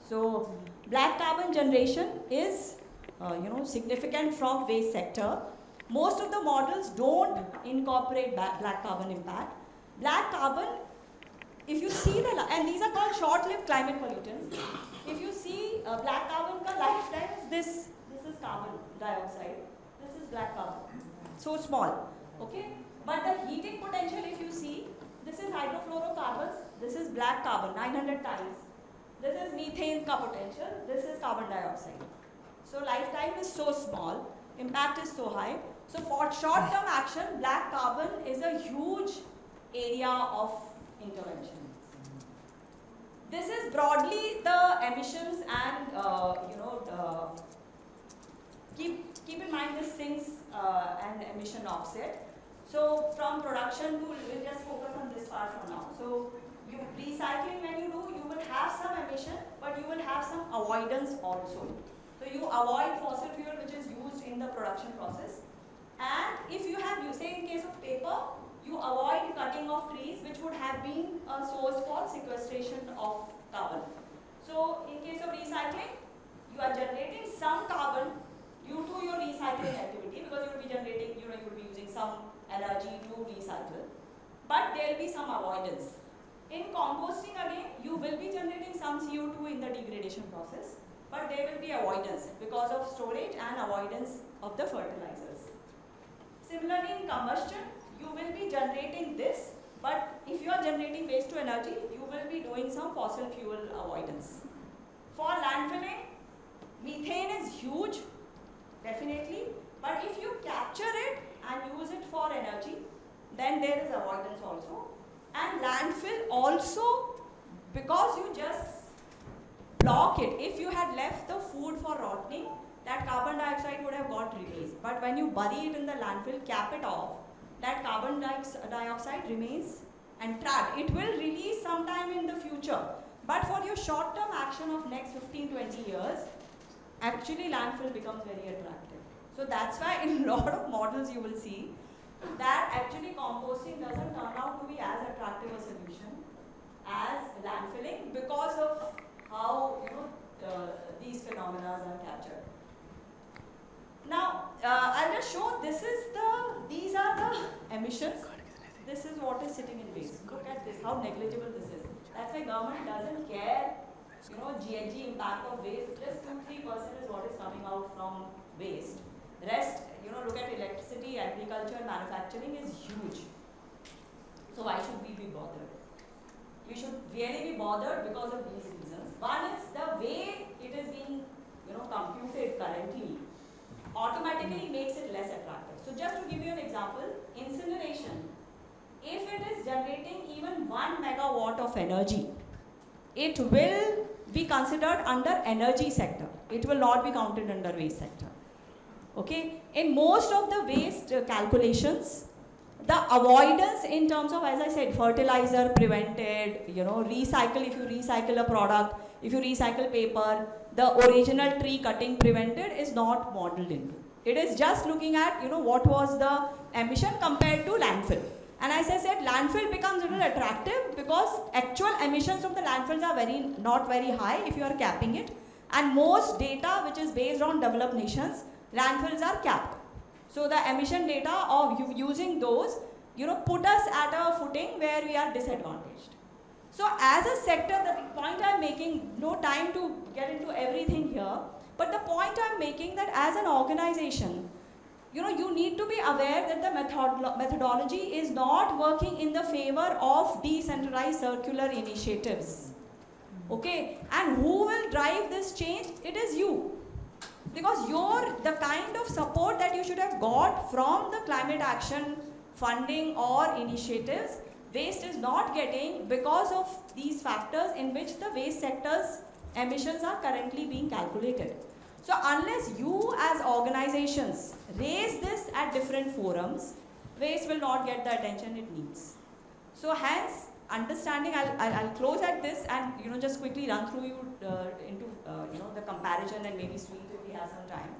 So black carbon generation is significant from waste sector. Most of the models don't incorporate black carbon impact. Black carbon, if you see and these are called short-lived climate pollutants. If you see black carbon ka lifetime is this is carbon dioxide, this is black carbon, so small, okay? But the heating potential, if you see, this is hydrofluorocarbons, this is black carbon, 900 times. This is methane ka potential, this is carbon dioxide. So lifetime is so small, impact is so high. So for short-term action, black carbon is a huge area of intervention. This is broadly the emissions, and keep in mind this sinks and emission offset. So from production to, we'll just focus on this part for now. So you recycling, when you do, you will have some emission, but you will have some avoidance also. So you avoid fossil fuel which is used in the production process. And if you have, say in case of paper, you avoid cutting of trees which would have been a source for sequestration of carbon. So in case of recycling, you are generating some carbon due to your recycling activity, because you will be generating, you will be using some energy to recycle. But there will be some avoidance. In composting again, you will be generating some CO2 in the degradation process, but there will be avoidance because of storage and avoidance of the fertilizers. Similarly, in combustion, you will be generating this, but if you are generating waste to energy, you will be doing some fossil fuel avoidance. For landfilling, methane is huge, definitely, but if you capture it and use it for energy, then there is avoidance also. And landfill also, because you just block it. If you had left the food for rotting, that carbon dioxide would have got released. But when you bury it in the landfill, cap it off, that carbon dioxide remains and trapped. It will release sometime in the future. But for your short-term action of next 15-20 years, actually landfill becomes very attractive. So that's why in a lot of models you will see that actually composting doesn't turn out to be as attractive a solution as landfilling because of how these phenomena are captured. Now I'll just show these are the emissions. This is what is sitting in waste. Look at this, how negligible this is. That's why government doesn't care, GHG impact of waste. Just 2-3% is what is coming out from waste. Rest, look at electricity, agriculture, manufacturing is huge. So why should we be bothered? We should really be bothered because of these reasons. One is the way it is being, computed currently automatically makes it less attractive. So just to give you an example, incineration, if it is generating even 1 megawatt of energy, it will be considered under energy sector. It will not be counted under waste sector. Okay? In most of the waste calculations, the avoidance in terms of, as I said, fertilizer prevented, recycle, if you recycle a product, if you recycle paper, the original tree cutting prevented is not modeled into. It is just looking at, what was the emission compared to landfill. And as I said, landfill becomes a little attractive because actual emissions from the landfills are not very high if you are capping it. And most data which is based on developed nations, landfills are capped. So the emission data of using those, put us at a footing where we are disadvantaged. So as a sector, the point I'm making, no time to get into everything here, but the point I'm making that as an organization, you need to be aware that the methodology is not working in the favor of decentralized circular initiatives. Okay, and who will drive this change? It is you. Because the kind of support that you should have got from the climate action funding or initiatives, waste is not getting because of these factors in which the waste sector's emissions are currently being calculated. So unless you as organizations raise this at different forums, waste will not get the attention it needs. So hence, understanding, I'll close at this and just quickly run through you into the comparison and maybe sweet if we have some time.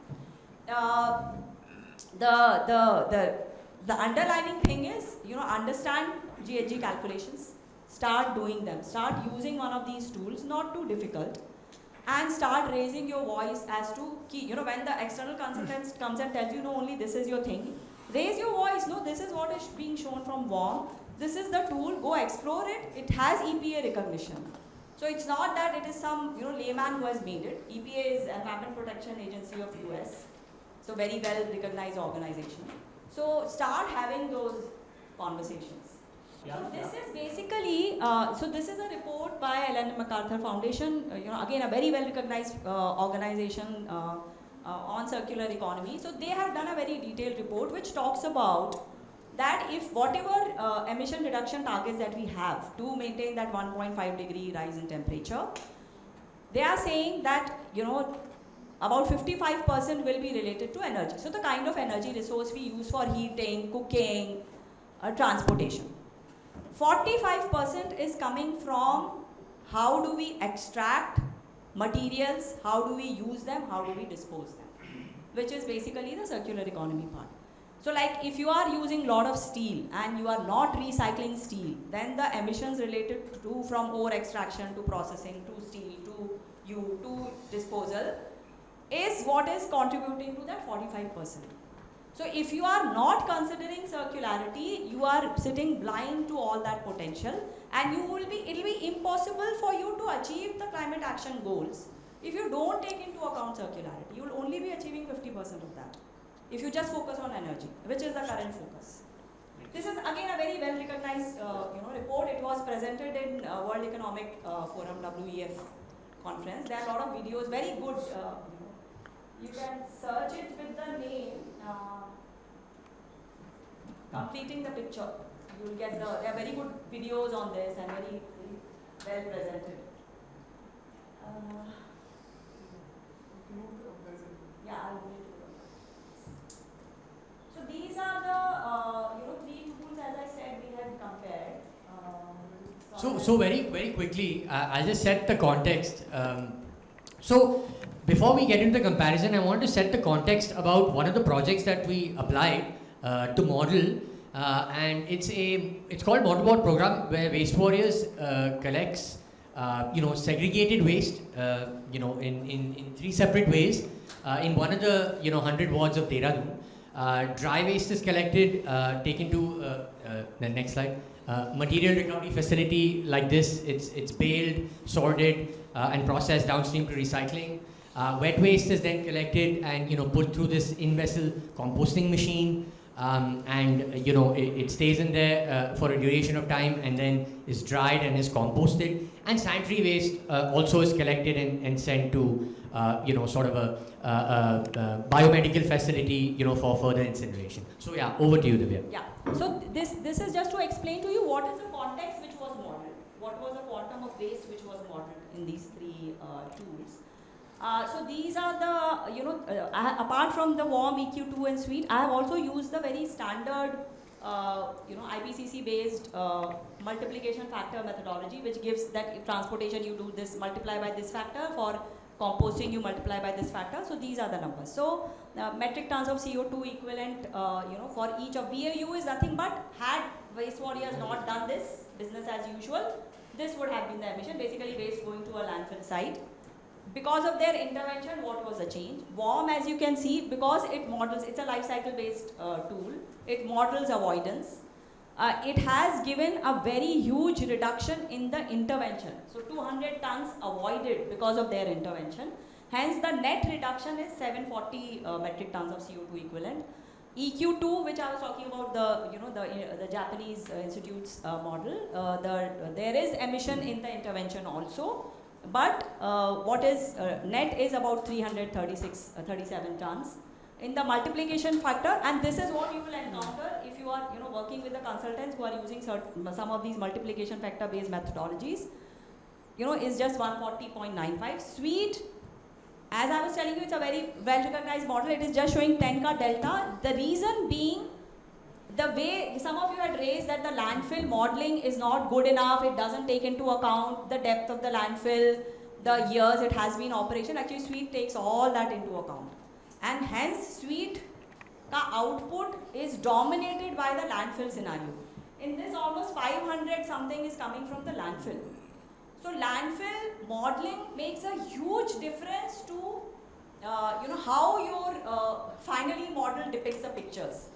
The underlining thing is understand GHG calculations, start doing them, start using one of these tools, not too difficult, and start raising your voice as to when the external consultant comes and tells you only this is your thing, raise your voice. No, this is what is being shown from WOM. This is the tool, go explore it. It has EPA recognition. So it's not that it is some layman who has made it. EPA is Environment Protection Agency of US. So very well recognized organization. So start having those conversations. So this is basically, this is a report by Ellen MacArthur Foundation, again a very well recognized organization on circular economy. So they have done a very detailed report which talks about that if whatever emission reduction targets that we have to maintain that 1.5 degree rise in temperature, they are saying that, about 55% will be related to energy. So the kind of energy resource we use for heating, cooking, transportation. 45% is coming from how do we extract materials, how do we use them, how do we dispose them, which is basically the circular economy part. So like if you are using a lot of steel and you are not recycling steel, then the emissions related to from ore extraction to processing to steel to disposal is what is contributing to that 45%. So if you are not considering circularity, you are sitting blind to all that potential, and it will be impossible for you to achieve the climate action goals. If you don't take into account circularity, you will only be achieving 50% of that. If you just focus on energy, which is the current focus. This is again a very well recognized report. It was presented in World Economic Forum WEF conference. There are a lot of videos, very good. You can search it with the name. completing the picture. You'll get there are very good videos on this and very well presented. Yeah, I'll move to the. So these are the 3 tools, as I said, we had compared. So very quickly, I'll just set the context. So before we get into the comparison, I want to set the context about one of the projects that we applied to model, and it's called Model Board Program, where Waste Warriors collects segregated waste in 3 separate ways in one of the 100 wards of Dehradun. Dry waste is collected, taken to the next slide. Material recovery facility like this, it's baled, sorted, and processed downstream to recycling. Wet waste is then collected and put through this in-vessel composting machine, and it stays in there for a duration of time and then is dried and is composted. And sanitary waste also is collected and sent to sort of a biomedical facility for further incineration. So yeah, over to you, Divya. Yeah. So this is just to explain to you what is the context which was modeled. What was the quantum of waste which was modeled in these 3 tools. So these are the, apart from the warm, EQ2 and sweet, I have also used the very standard, IPCC based multiplication factor methodology, which gives that if transportation you do this, multiply by this factor, for composting you multiply by this factor. So these are the numbers. So metric tons of CO2 equivalent, for each of BAU is nothing but, had Waste Warriors not done this business as usual, this would have been the emission, basically waste going to a landfill site. Because of their intervention, what was the change? WARM, as you can see, because it models, it's a life cycle based tool, it models avoidance. It has given a very huge reduction in the intervention. So 200 tons avoided because of their intervention. Hence the net reduction is 740 metric tons of CO2 equivalent. EQ2, which I was talking about, the Japanese institute's model, there is emission in the intervention also. But what is net is about 337 tons. In the multiplication factor, and this is what you will encounter if you are working with the consultants who are using some of these multiplication factor based methodologies, is just 140.95. Sweet, as I was telling you, it's a very well recognized model. It is just showing 10 ka delta. The reason being, the way some of you had raised that the landfill modeling is not good enough, it doesn't take into account the depth of the landfill, the years it has been operation. Actually, Sweet takes all that into account. And hence, Sweet ka output is dominated by the landfill scenario. In this, almost 500 something is coming from the landfill. So landfill modeling makes a huge difference to how your finally model depicts the pictures.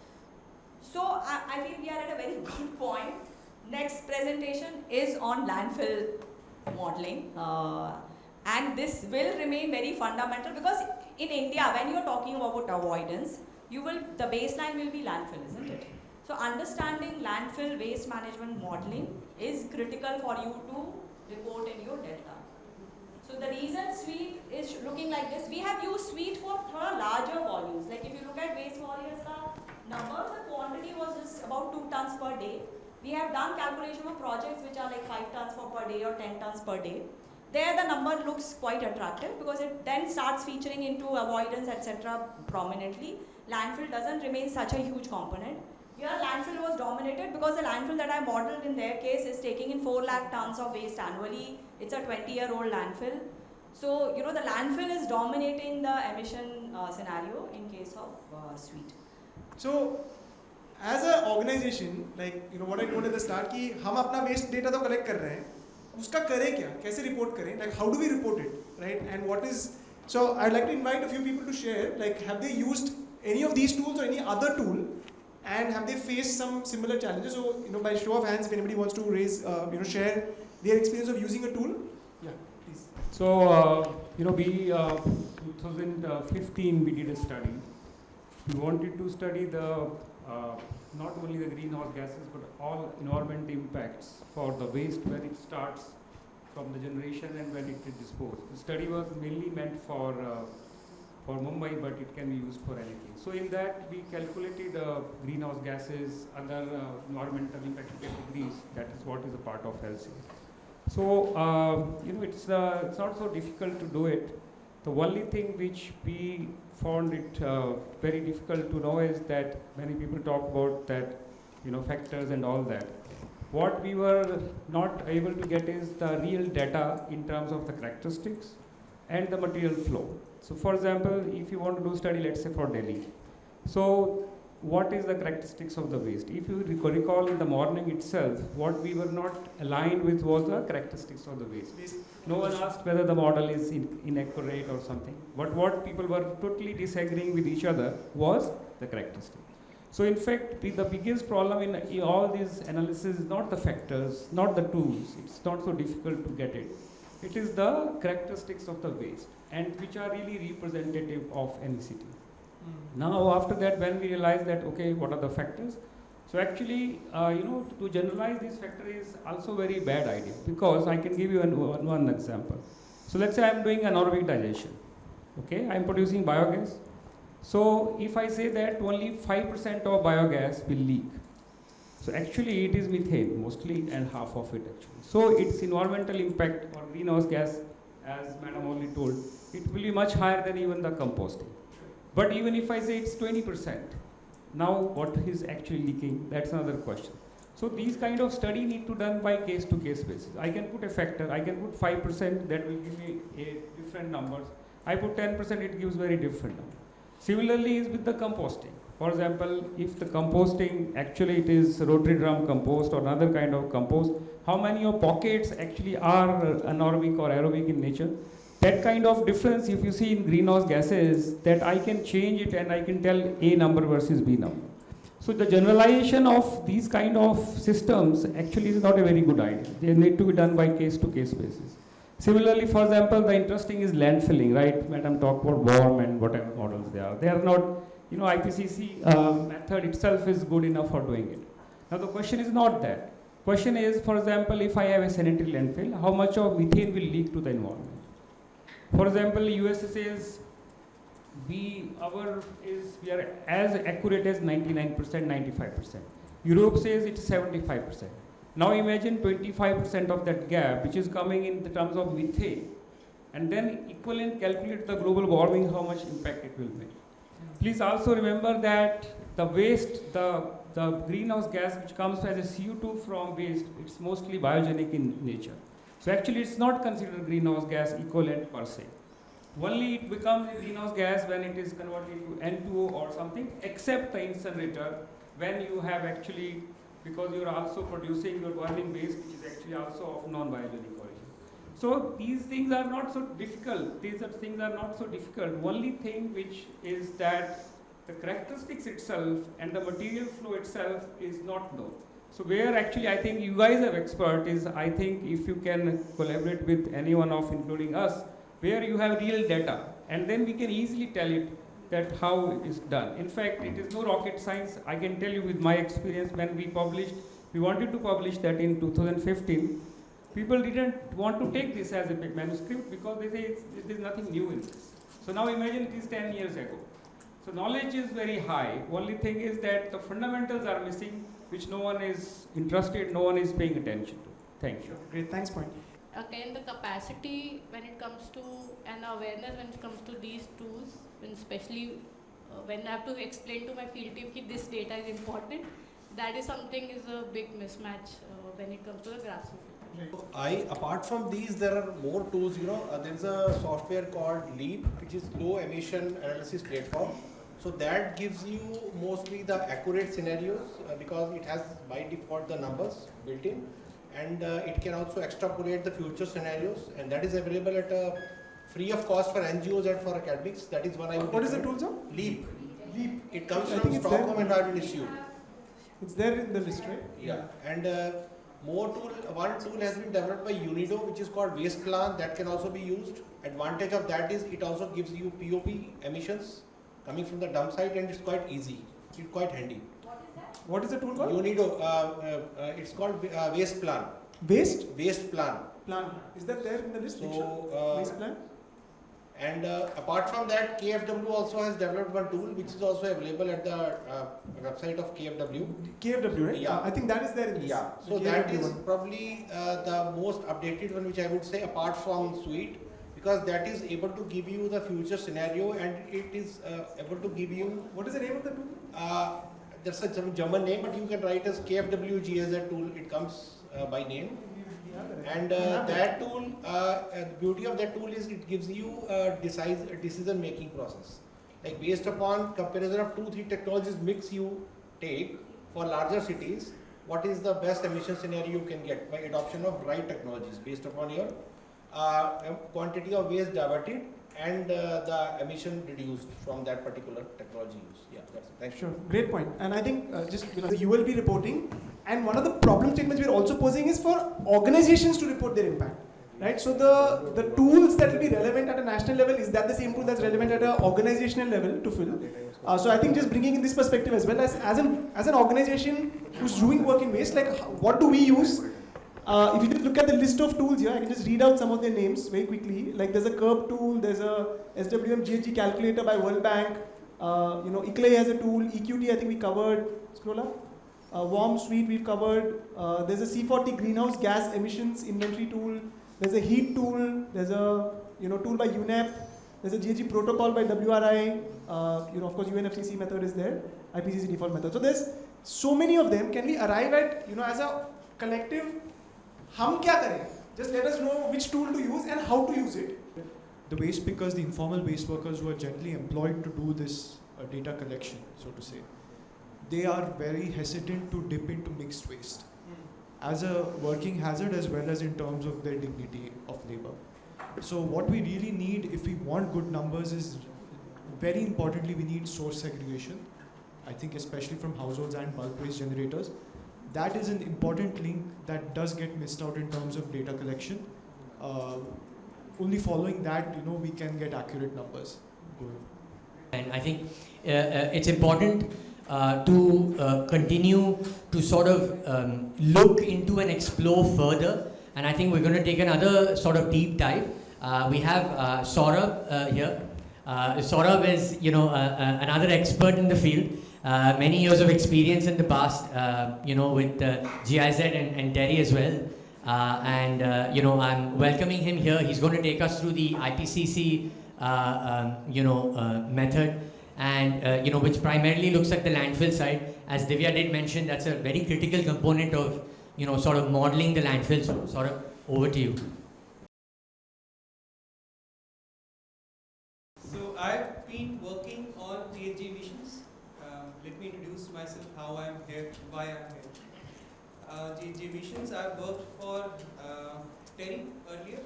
So I feel we are at a very good point. Next presentation is on landfill modeling, and this will remain very fundamental, because in India, when you are talking about avoidance, the baseline will be landfill, isn't it? So understanding landfill waste management modeling is critical for you to report in your delta. So the reason Sweet is looking like this, we have used Sweet for larger volumes. Like if you look at Waste Warriors numbers, the quantity was just about 2 tons per day. We have done calculation of projects which are like 5 tons per day or 10 tons per day. There the number looks quite attractive because it then starts featuring into avoidance, etc. prominently. Landfill doesn't remain such a huge component. Here landfill was dominated because the landfill that I modeled in their case is taking in 4 lakh tons of waste annually. It's a 20-year-old landfill. So, the landfill is dominating the emission scenario in case of Sweet. So, as an organization, like what I told at the start, कि हम अपना waste data तो collect कर रहे हैं, उसका करें क्या? कैसे report करें? Like how do we report it, right? And what is? So I'd like to invite a few people to share. Like, have they used any of these tools or any other tool, and have they faced some similar challenges? So by show of hands, if anybody wants to raise, share their experience of using a tool. Yeah, please. So we 2015 we did a study. We wanted to study the not only the greenhouse gases but all environment impacts for the waste when it starts from the generation and when it is disposed. The study was mainly meant for for Mumbai, but it can be used for anything. So in that we calculated greenhouse gases, other environmental impact categories. That is what is a part of LC. So it's not so difficult to do it. The only thing which we found it very difficult to know is that many people talk about that, factors and all that. What we were not able to get is the real data in terms of the characteristics and the material flow. So for example, if you want to do study, let's say for Delhi. So what is the characteristics of the waste? If you recall in the morning itself, what we were not aligned with was the characteristics of the waste. No one asked whether the model is inaccurate or something. But what people were totally disagreeing with each other was the characteristic. So in fact, the biggest problem in all these analysis is not the factors, not the tools. It's not so difficult to get it. It is the characteristics of the waste, and which are really representative of any city. Now after that, when we realize that, okay, what are the factors? So actually, to generalize this factor is also very bad idea, because I can give you one example. So let's say I'm doing anaerobic digestion. Okay, I'm producing biogas. So if I say that only 5% of biogas will leak, so actually it is methane mostly, and half of it actually. So its environmental impact or greenhouse gas, as Madam only told, it will be much higher than even the composting. But even if I say it's 20%, now what is actually leaking, that's another question. So these kind of study need to done by case to case basis. I can put a factor, I can put 5%, that will give me a different numbers. I put 10%, it gives very different number. Similarly is with the composting. For example, if the composting, actually it is rotary drum compost or another kind of compost, how many of pockets actually are anaerobic or aerobic in nature? That kind of difference, if you see in greenhouse gases, that I can change it and I can tell A number versus B number. So the generalization of these kind of systems actually is not a very good idea. They need to be done by case to case basis. Similarly, for example, the interesting is landfilling, right? Madam talked about worm and whatever models they are. They are not, IPCC method itself is good enough for doing it. Now the question is not that. Question is, for example, if I have a sanitary landfill, how much of methane will leak to the environment? For example, US says we are as accurate as 99%, 95%. Europe says it's 75%. Now imagine 25% of that gap, which is coming in the terms of methane, and then equivalent calculate the global warming, how much impact it will make. Please also remember that the waste, the greenhouse gas which comes as a CO2 from waste, it's mostly biogenic in nature. So actually it's not considered greenhouse gas equivalent per se. Only it becomes a greenhouse gas when it is converted into N2O or something, except the incinerator, when you have actually, because you are also producing your burning waste, which is actually also of non-biogenic origin. So these things are not so difficult. Things are not so difficult. Only thing which is that the characteristics itself and the material flow itself is not known. So where actually I think you guys are expert is, I think if you can collaborate with anyone of including us, where you have real data, and then we can easily tell it that how it is done. In fact, it is no rocket science. I can tell you with my experience, when we wanted to publish that in 2015, people didn't want to take this as a big manuscript because they say there is nothing new in this. So now imagine it is 10 years ago. So knowledge is very high. Only thing is that the fundamentals are missing, which no one is interested, no one is paying attention to. Thank you. Great, thanks, point. Again, the capacity when it comes to, and awareness when it comes to these tools, and especially when I have to explain to my field team that this data is important, that is something is a big mismatch when it comes to the grassroots. Apart from these, there are more tools. There is a software called LEAP, which is Low Emission Analysis Platform. So that gives you mostly the accurate scenarios because it has by default the numbers built in, and it can also extrapolate the future scenarios, and that is available at free of cost for NGOs and for academics. That is one I would. What is the tool, sir? LEAP. LEAP. It comes from Stockholm Environment Institute. It's there in the list, right? Yeah, and one tool has been developed by UNIDO, which is called Waste Plan. That can also be used. Advantage of that is it also gives you POP emissions coming from the dump site, and it's quite easy. It's quite handy. What is the tool called? UNIDO. It's called Waste Plan. Waste? Waste Plan. Plan. Is that there in the list? So, Waste Plan? And apart from that, KFW also has developed one tool which is also available at the website of KFW. KFW, right? Yeah. I think that is there in this. Yeah, so The that KFW is one. probably the most updated one which I would say apart from Suite, because that is able to give you the future scenario and it is able to give you. What is the name of the tool? That's a German name, but you can write as KFW GSZ tool, it comes by name. And that tool, the beauty of that tool is it gives you a decision making process. Like based upon comparison of 2-3 technologies mix you take for larger cities, what is the best emission scenario you can get by adoption of right technologies based upon your quantity of waste diverted and the emission reduced from that particular technology use. Yeah, that's it. Thank you. Sure, great point. And I think you will be reporting, and one of the problem statements we are also posing is for organizations to report their impact, right? So the tools that will be relevant at a national level, is that the same tool that's relevant at an organizational level to fill? So I think just bringing in this perspective as well as an organization who's doing work in waste, like what do we use? If you just look at the list of tools here, I can just read out some of their names very quickly. Like there's a curb tool, there's a SWM GHG calculator by World Bank. ICLEI has a tool, EQT I think we covered. Scroll up. Warm Suite we've covered. There's a C40 greenhouse gas emissions inventory tool. There's a heat tool. There's a tool by UNEP. There's a GHG protocol by WRI. Of course UNFCCC method is there. IPCC default method. So there's so many of them. Can we arrive at as a collective? हम क्या करें? Just let us know which tool to use and how to use it. The waste pickers, the informal waste workers who are generally employed to do this data collection, so to say, they are very hesitant to dip into mixed waste as a working hazard as well as in terms of their dignity of labor. So what we really need if we want good numbers is, very importantly, we need source segregation. I think especially from households and bulk waste generators. That is an important link that does get missed out in terms of data collection. Only following that, we can get accurate numbers going. And I think it's important to continue to sort of look into and explore further. And I think we're going to take another sort of deep dive. We have Saurabh here. Saurabh is, another expert in the field. Many years of experience in the past, with GIZ and Terry as well. I'm welcoming him here. He's going to take us through the IPCC, method, and, which primarily looks at the landfill side. As Divya did mention, that's a very critical component of, sort of modeling the landfill. So, Saurabh, over to you. So, I've been working on GHG emissions. Let me introduce myself, how I'm here, why I'm here. GHG emissions, I've worked for Terry earlier,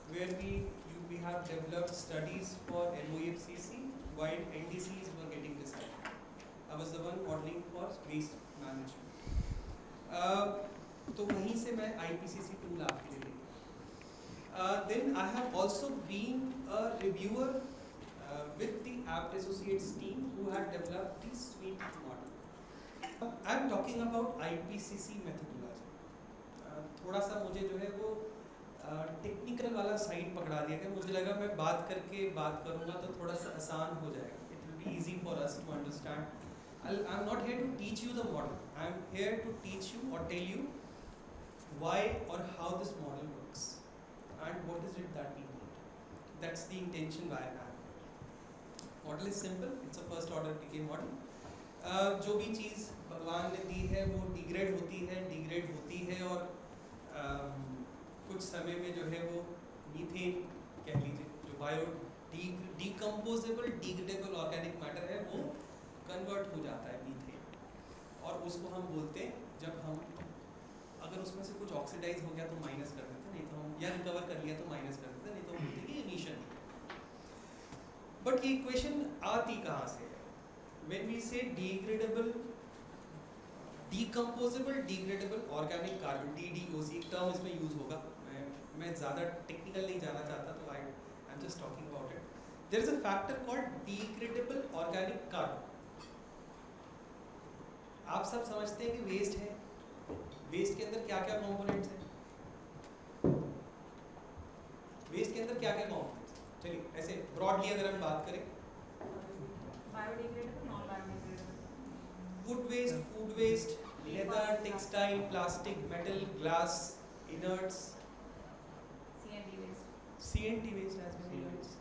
where we have developed studies for MOEFCC while NDCs were getting decided. I was the one modeling for waste management. तो वहीं से मैं IPCC tool आपके लिए लेके. Then I have also been a reviewer with the Apt Associates team who had developed the Suite model. I am talking about IPCC methodology. थोड़ा सा मुझे जो है वो टेक्निकल वाला साइड पकड़ा दिया गया. मुझे लगा मैं बात करूँगा तो थोड़ा सा आसान हो जाएगा. It will be easy for us to understand. I'm not here to teach you the model. I'm here to teach you or tell you why or how this model works and what is it that we need. That's the intention why I have. Model is simple. It's a first order decay model. जो भी चीज़ भगवान ने दी है वो degrade होती है और कुछ समय में जो है वो मीथेन कह लीजिए जो bio decomposable degradable organic matter है वो कन्वर्ट हो जाता है मीथेन और उसको हम बोलते हैं जब हम अगर उसमें से कुछ ऑक्सीडाइज हो गया तो माइनस कर देते हैं, नहीं तो हम या रिकवर कर लिया तो माइनस कर देते हैं, नहीं तो हम बोलते हैं कि एमिशन. बट ये इक्वेशन आती कहाँ से है? When we say degradable, decomposable, degradable organic carbon (DDOC) एक टर्म इसमें यूज होगा. मैं ज़्यादा टेक्निकल नहीं जाना चाहता तो I'm just talking about it. There is a factor called degradable organic carbon. आप सब समझते हैं कि वेस्ट है. वेस्ट के अंदर क्या क्या कंपोनेंट्स हैं? वेस्ट के अंदर क्या क्या कंपोनेंट्स? चलिए ऐसे ब्रॉडली अगर हम बात करें, biodegradable, non biodegradable, wood waste, food waste, leather, textile, plastic, metal, glass, inerts, CNT waste, CNT waste as well inerts.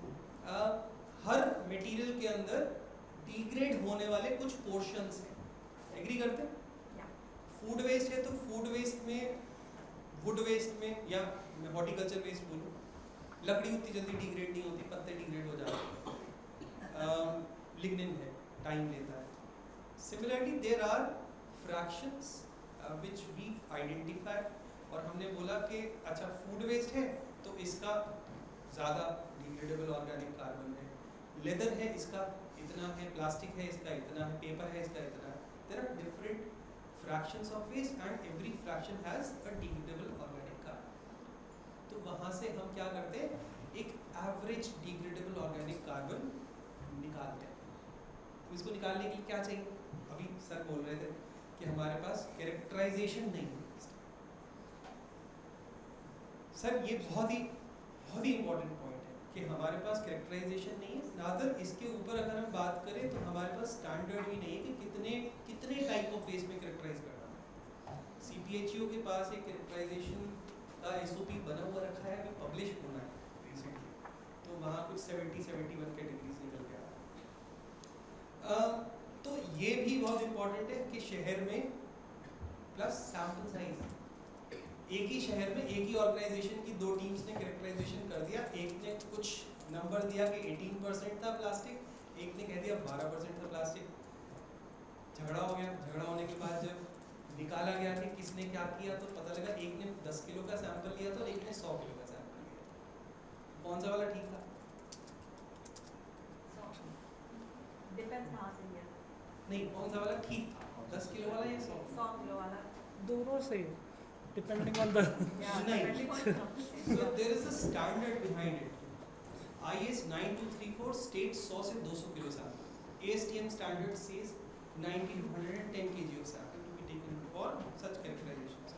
हर मटेरियल के अंदर डिग्रेड होने वाले कुछ पोर्शंस हैं, एग्री करते हैं? फूड वेस्ट है तो फूड वेस्ट में, वुड वेस्ट में, या मैं हॉर्टिकल्चर वेस्ट बोलूँ, लकड़ी उतनी जल्दी डिग्रेड नहीं होती, पत्ते डिग्रेड हो जाते हैं। लिग्निन है, टाइम लेता है। Similarly there are fractions which we identify, और हमने बोला कि अच्छा फूड वेस्ट है तो इसका ज़्यादा डिग्रेडेबल ऑर्गेनिक कार्बन है, लेदर है इसका इतना है, प्लास्टिक है इसका इतना है, पेपर है इसका इतना है। There are different fractions of waste and every fraction has a degradable organic carbon. तो वहाँ से हम क्या करते हैं, एक एवरेज डिग्रेडेबल ऑर्गेनिक कार्बन निकालते हैं। तो इसको निकालने के लिए क्या चाहिए, अभी सर बोल रहे थे कि हमारे पास कैरेक्टराइजेशन नहीं है। सर ये बहुत ही इंपॉर्टेंट पॉइंट है कि हमारे पास कैरेक्टराइजेशन नहीं है, नादर इसके ऊपर अगर हम बात करें तो हमारे पास स्टैंडर्ड भी नहीं है कि कितने टाइप ऑफ वेस्ट में कैरेक्टराइज करना है। CPHEO के पास एक कैरेक्टराइजेशन का SOP बना हुआ रखा है, अभी पब्लिश होना है रिसेंटली, तो वहाँ कुछ 70-71 कैटेगरीज निकल के आ रहा है। तो ये भी बहुत इंपॉर्टेंट है कि शहर में प्लस सैम्पल साइज, एक ही शहर में एक ही ऑर्गेनाइजेशन की दो टीम्स ने कैरेक्टराइजेशन कर दिया, एक ने कुछ नंबर दिया कि 18% था प्लास्टिक, एक ने कह दिया 12% था प्लास्टिक। झगड़ा हो गया, झगड़ा होने के बाद जब निकाला गया कि किसने क्या किया तो पता लगा एक ने 10 किलो का सैंपल लिया था और एक ने 100 किलो का सैंपल लिया। कौन सा वाला ठीक था? डिपेंड्स कहाँ से लिया, नहीं, कौन सा वाला ठीक था, 10 किलो वाला या 100 किलो वाला? दोनों सही है, depending on the So there is a standard behind it. IS 9234 states 100 से 200 kilo sample. ASTM standard says 90 to 110 kg of sample to be taken for such characterizations.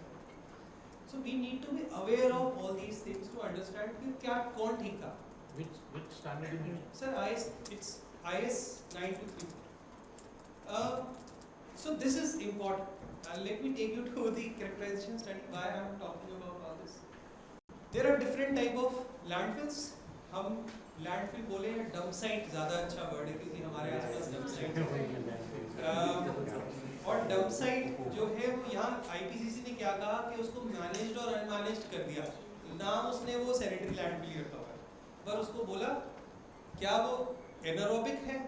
So we need to be aware of all these things to understand कि क्या कौन ठीक था. Which standard you mean? Sir, it's IS 9234. So this is important. Let me take you to the characterization study. Why I am talking about all this? There are different type of landfills. हम landfill बोले या dump site ज़्यादा अच्छा word है क्योंकि हमारे आसपास dump site है। और डंप साइट जो है वो यहाँ IPCC ने क्या कहा कि उसको मैनेज्ड और अनमैनेज्ड कर दिया। नाम उसने वो सैनिटरी लैंडफिल रखा हुआ है, पर उसको बोला क्या वो एनारोबिक है,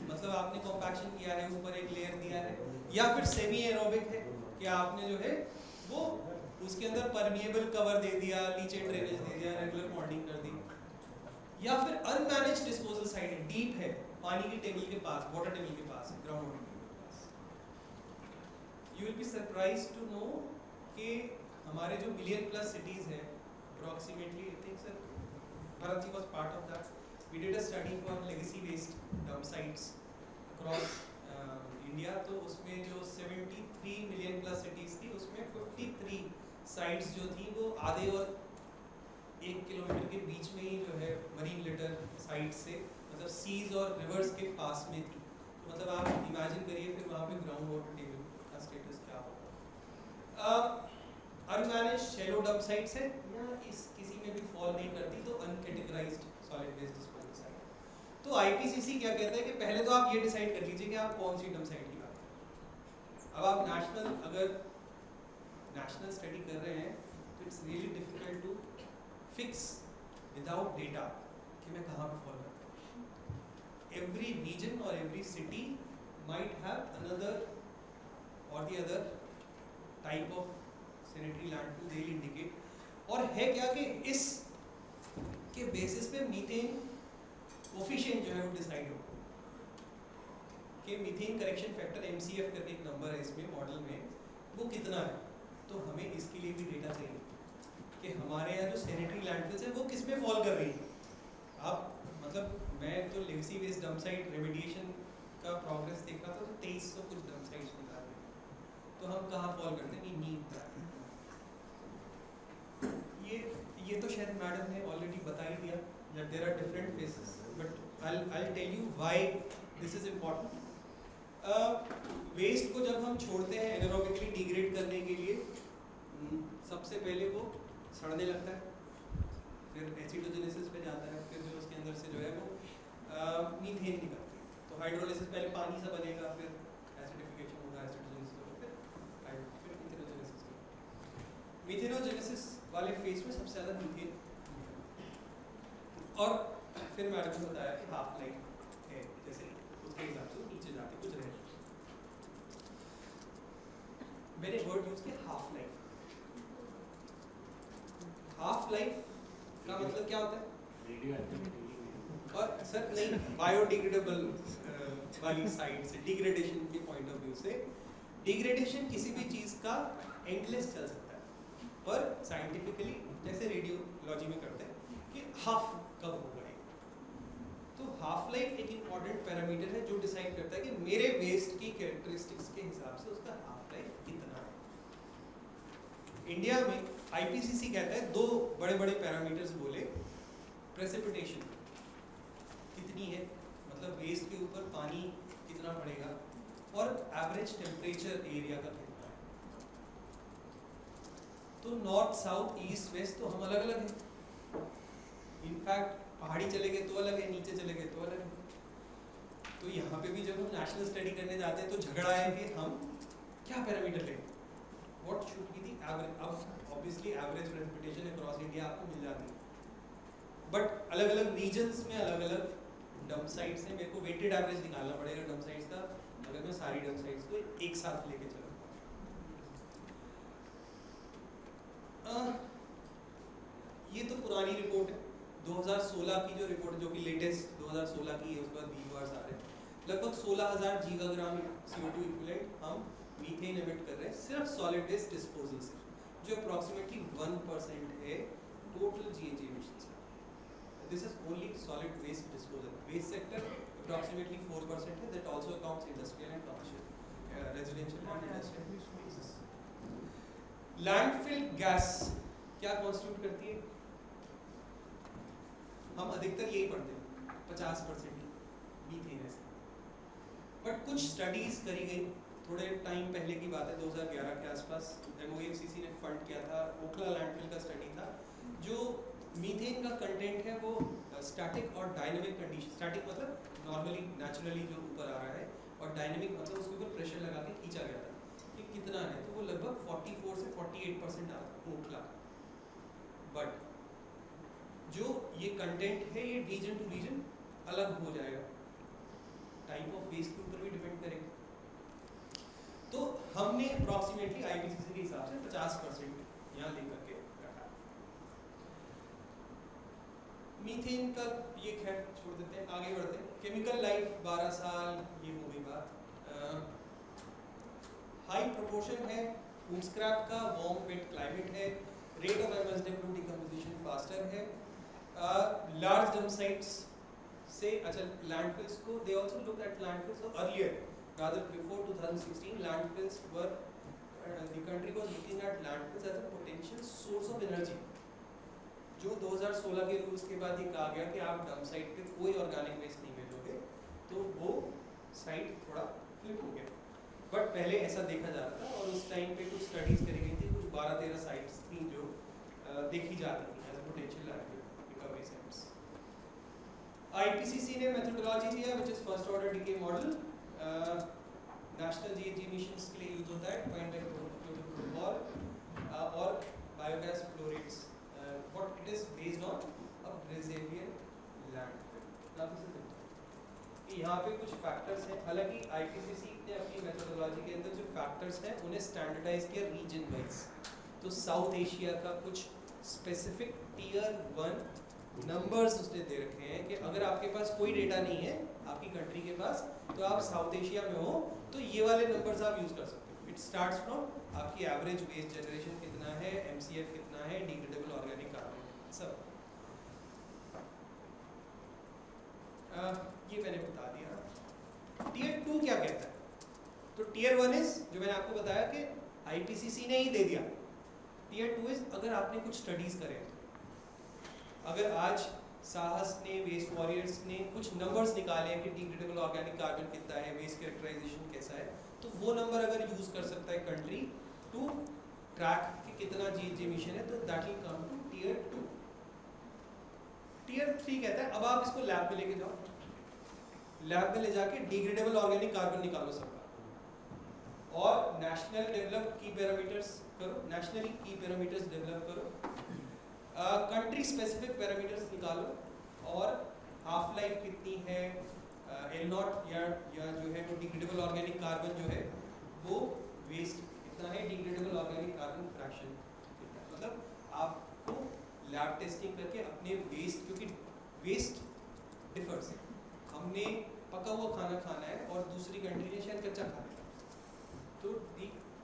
मतलब आपने कॉम्पैक्शन किया है, ऊपर एक लेयर दिया है, या फिर सेमी एरोबिक है कि आपने जो है वो उसके अंदर परमिएबल कवर दे दिया, लीचेट ड्रेनेज दे दिया, रेगुलर पॉन्डिंग कर दी, या फिर अनमैनेज्ड डिस्पोजल साइट है, डीप है, पानी की टेबल के पास, वाटर टेबल के पास, ग्राउंड वाटर टेबल के पास। You will be surprised to know कि हमारे जो मिलियन प्लस सिटीज हैं approximately, I think sir Bharat ji was part of that, we did a study for legacy waste dump sites across India. तो उसमें जो 73 million plus cities थी उसमें 53 sites जो थी वो आधे और 1 किलोमीटर के बीच में ही जो है मरीन लिटर साइट से, मतलब सीज और रिवर्स के पास में थी। तो मतलब आप इमेजिन करिए फिर वहाँ पे ग्राउंड वाटर टेबल का स्टेटस क्या होगा। अनमैनेज्ड शैलो डंप साइट्स है या इस किसी में भी फॉल नहीं करती, तो अनकैटेगराइज्ड सॉलिड वेस्ट डिस्पोजल साइट। तो IPCC क्या कहता है कि पहले तो आप ये डिसाइड कर लीजिए कि आप कौन सी डंप साइट की बात करें। अब आप अगर नेशनल स्टडी कर रहे हैं तो it's really difficult to fix without data कि मैं कहाँ पे फॉल करता हूँ। एवरी रीजन और every city might have another और the other type of sanitary landfill they will indicate. और है क्या कि इस के बेसिस पे मीथेन कोफिशिएंट जो है वो डिसाइड होगा कि मीथेन करेक्शन फैक्टर MCF करके एक नंबर है इसमें मॉडल में, वो कितना है। तो हमें इसके लिए भी डेटा चाहिए कि हमारे यहाँ जो सैनिटरी लैंडफिल्स है वो किस में फॉल कर रही है। आप मतलब मैं तो legacy waste dump site remediation का प्रोग्रेस देख रहा था तो 2300 कुछ डंप साइट्स निकाल रहे हैं, तो हम कहाँ फॉल करते हैं, नीड दैट। ये तो शायद मैडम ने ऑलरेडी बता ही दिया, that there are different phases, but I'll tell you why this is important. Waste को जब हम छोड़ते हैं एनारोबिकली डिग्रेड करने के लिए, सबसे पहले वो सड़ने लगता है, फिर एसिडोजेनेसिस पे जाता है, फिर जो उसके अंदर से जो है वो मीथेन निकलता है. तो हाइड्रोलिसिस पहले पानी से बनेगा, फिर एसिडिफिकेशन होगा, एसिडोजेनेसिस होगा, फिर मीथेनोजेनेसिस होगा. मीथेनोजेनेसिस वाले फेज में सबसे ज़्यादा मीथेन, और फिर मैडम ने बताया कि हाफ लाइफ है, जैसे उसके हिसाब से नीचे जाते कुछ रहे. मैंने वर्ड यूज किया हाफ लाइफ. हाफ लाइफ का मतलब क्या होता है? और सर नहीं, बायोडिग्रेडेबल वाली साइड से, डिग्रेडेशन के पॉइंट ऑफ व्यू से, डिग्रेडेशन किसी भी चीज का एंडलेस चल सकता है, पर साइंटिफिकली जैसे रेडियोलॉजी में करते हैं कि हाफ कब होगा. तो हाफ लाइफ एक इंपॉर्टेंट पैरामीटर है जो डिसाइड करता है कि मेरे वेस्ट की कैरेक्टरिस्टिक्स के हिसाब से उसका हाफ लाइफ कितना है. इंडिया में IPCC कहता है दो बड़े बड़े पैरामीटर्स बोले, प्रेसिपिटेशन कितनी है, मतलब वेस्ट के ऊपर पानी कितना पड़ेगा, और एवरेज टेम्परेचर एरिया का कितना है. तो नॉर्थ साउथ ईस्ट वेस्ट तो हम अलग अलग हैं. इनफैक्ट पहाड़ी चले गए तो अलग है, नीचे चले गए तो अलग है. तो यहाँ पे भी जब हम नेशनल स्टडी करने जाते हैं तो झगड़ा है कि हम क्या पैरामीटर लें, what should be the average. अब obviously average precipitation across India आपको मिल जाती है, बट अलग अलग रीजन्स में अलग अलग डंप साइट्स हैं. मेरे को वेटेड एवरेज निकालना पड़ेगा डंप साइट्स का, अगर मैं सारी डंप साइट्स को एक साथ लेके चलूँ. ये तो पुरानी रिपोर्ट है, 2016 की जो रिपोर्ट, जो कि लेटेस्ट 2016 की है, उसके बाद 20 बार आ रहे हैं. लगभग 16,000 गीगाग्राम CO2 इक्विवेलेंट हम मीथेन एमिट कर रहे हैं सिर्फ सॉलिड वेस्ट डिस्पोजल से, जो अप्रॉक्सीमेटली 1% है total GHG emissions. This is only solid waste disposal. Waste sector approximately 4% है, that also accounts industrial and commercial, residential and industrial spaces. Landfill gas क्या constitute करती है? हम अधिकतर यही पढ़ते हैं, 50% मीथेन है. बट कुछ स्टडीज करी गई थोड़े टाइम पहले की बात है, 2011 के आसपास MOFCC ने फंड किया था, ओखला लैंडफिल का स्टडी था, जो मीथेन का कंटेंट है वो स्टैटिक और डायनेमिक कंडीशन. स्टैटिक मतलब नॉर्मली नेचुरली जो ऊपर आ रहा है, और डायनेमिक मतलब उसके ऊपर प्रेशर लगा के खींचा गया था कि कितना है. तो वो लगभग 44 से 48% आ रहा था ओखला. बट जो ये कंटेंट है ये रीजन टू रीजन अलग हो जाएगा, टाइप ऑफ वेस्ट के ऊपर भी डिपेंड करेगा. तो हमने अप्रॉक्सीमेटली IPCC के हिसाब से 50% यहाँ लेकर के रखा. मीथेन का ये खैर छोड़ देते हैं, आगे बढ़ते हैं. केमिकल लाइफ 12 साल, ये हो गई बात. हाई प्रोपोर्शन है फूड स्क्रैप का, वार्म वेट क्लाइमेट है, rate of MSW decomposition faster है. लार्ज डंप साइट्स से, अच्छा लैंडफिल्स को, they also look at landfills earlier rather before 2016. landfills were the country was looking at landfills as a potential source of energy. जो 2016 के rules के बाद ये कहा गया कि आप डंप साइट पे कोई ऑर्गेनिक वेस्ट नहीं भेजोगे, तो वो साइट थोड़ा फ्लिप हो गया. बट पहले ऐसा देखा जा रहा था, और उस टाइम पे कुछ स्टडीज करी गई थी, कुछ 12-13 साइट्स थी जो देखी जाती थी as potential landfill recovery sites. IPCC ने मेथोडोलॉजी दिया which is first order decay model. National GHG emissions के लिए यूज होता है पॉइंट प्रोटोकॉल और biogas flow rates. What it is based on a Brazilian landfill. Now this is यहाँ पे कुछ फैक्टर्स हैं. हालांकि IPCC ने अपनी मेथोडोलॉजी के अंदर जो फैक्टर्स हैं उन्हें स्टैंडर्डाइज किया रीजन वाइज. तो साउथ एशिया का कुछ स्पेसिफिक टियर 1 नंबर्स उसने दे रखे हैं कि अगर आपके पास कोई डेटा नहीं है आपकी कंट्री के पास, तो आप साउथ एशिया में हो तो ये वाले नंबर्स आप यूज कर सकते हो. इट स्टार्ट्स फ्रॉम आपकी एवरेज वेस्ट जनरेशन कितना है, MCF कितना है, डिग्रेडेबल ऑर्गेनिक कार्बन सब. ये मैंने बता दिया. टियर 2 क्या कहता है? तो टियर 1 इज जो मैंने आपको बताया कि IPCC ने ही दे दिया. टियर 2 इज अगर आपने कुछ स्टडीज करे, अगर आज साहस ने, वेस्ट वॉरियर्स ने कुछ नंबर्स निकाले हैं कि डिग्रेडेबल ऑर्गेनिक कार्बन कितना है, वेस्ट कैरेक्टराइजेशन कैसा है, तो वो नंबर अगर यूज कर सकता है कंट्री टू ट्रैक कि कितना GHG एमिशन है, तो that will come to tier 2। Tier 3 कहता है अब आप इसको लैब में लेके जाओ, लैब में ले जाके डिग्रेडेबल ऑर्गेनिक कार्बन निकालो सबका, और नेशनल डेवलप की पैरामीटर्स करो, नेशनली की पैरामीटर्स डेवलप करो, कंट्री स्पेसिफिक पैरामीटर्स निकालो, और हाफ लाइफ कितनी है, L0 या जो है वो डिग्रेडेबल ऑर्गेनिक कार्बन जो है वो वेस्ट कितना है, डिग्रेडेबल ऑर्गेनिक कार्बन फ्रैक्शन कितना है। मतलब आपको लैब टेस्टिंग करके अपने वेस्ट, क्योंकि वेस्ट डिफर्स, हमने पका हुआ खाना खाना है और दूसरी कंट्री ने शायद कच्चा खाना है, तो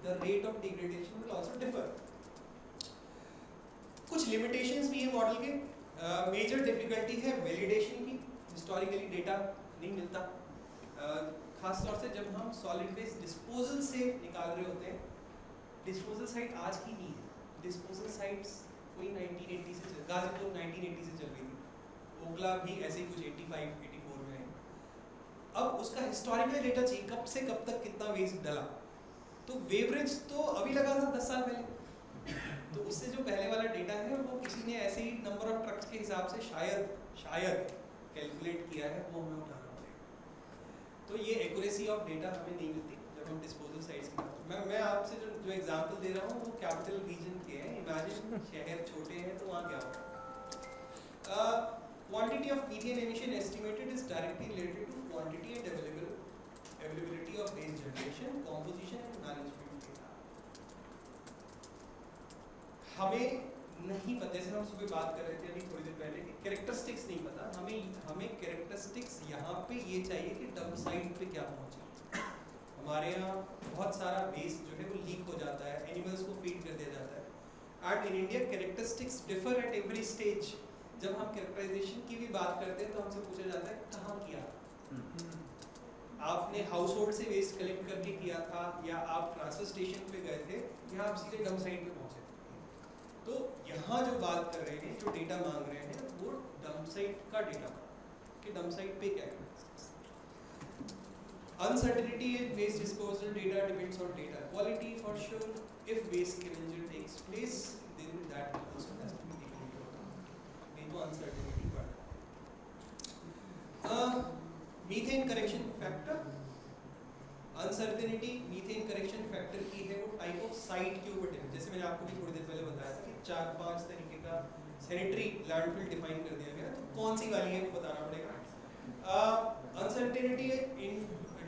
the rate of degradation will also differ. कुछ लिमिटेशंस भी है मॉडल के। मेजर डिफिकल्टी है वैलिडेशन की, हिस्टोरिकली डेटा नहीं मिलता, खास तौर से जब हम सॉलिड वेस्ट डिस्पोजल से निकाल रहे होते हैं। डिस्पोजल साइट आज की नहीं है, डिस्पोजल साइट्स कोई 1980 से गाजीपुर 1980 से चल रही थी, ओखला भी ऐसे ही कुछ 85-84 में है। अब उसका हिस्टोरिकल डेटा चाहिए, कब से कब तक कितना वेस्ट डला, तो वेब्रिज तो अभी लगा था 10 साल पहले, तो उससे जो पहले वाला डेटा है वो किसी ने ऐसे ही नंबर ऑफ ट्रक्स के हिसाब से शायद कैलकुलेट किया है, वो हमें उठाना पड़ेगा। तो ये एक्यूरेसी ऑफ डेटा हमें नहीं मिलती जब हम डिस्पोजल साइट्स की बात। मैं आपसे जो एग्जांपल दे रहा हूँ वो कैपिटल रीजन के हैं। इमेजिन शहर छोटे हैं तो वहाँ क्या होगा। Quantity of methane emission estimated is directly related to quantity and availability of waste generation, composition and management data. हमें नहीं पता, जैसे हम सुबह बात कर रहे थे अभी थोड़ी देर पहले कि कैरेक्टरिस्टिक्स नहीं पता, हमें कैरेक्टरिस्टिक्स यहाँ पे ये चाहिए कि डंप साइट पे क्या पहुँचे। हमारे यहाँ बहुत सारा वेस्ट जो है वो लीक हो जाता है, एनिमल्स को फीड कर दिया जाता है। And in India characteristics differ at every stage. जब हम कैरेक्टराइजेशन की भी बात करते हैं तो हमसे पूछा जाता है कहाँ किया, आपने हाउस होल्ड से वेस्ट कलेक्ट करके किया था या आप ट्रांसफर स्टेशन पे गए थे या आप सीधे डंप साइट पे पहुँचे थे। तो यहाँ जो बात कर रहे हैं, जो डेटा मांग रहे हैं, वो डंप साइट का डेटा कि डंप साइट पे क्या है। Uncertainty in waste disposal data depends on data quality for sure. If waste scavenging takes place, then that also has to be taken into account. नहीं तो uncertainty बढ़। Methane correction factor. Uncertainty methane correction factor की है वो type of site के ऊपर depend. जैसे मैंने आपको भी थोड़ी देर पहले बताया था कि 4-5 तरीके का sanitary landfill define कर दिया गया, तो कौन सी वाली है वो बताना पड़ेगा। Uncertainty in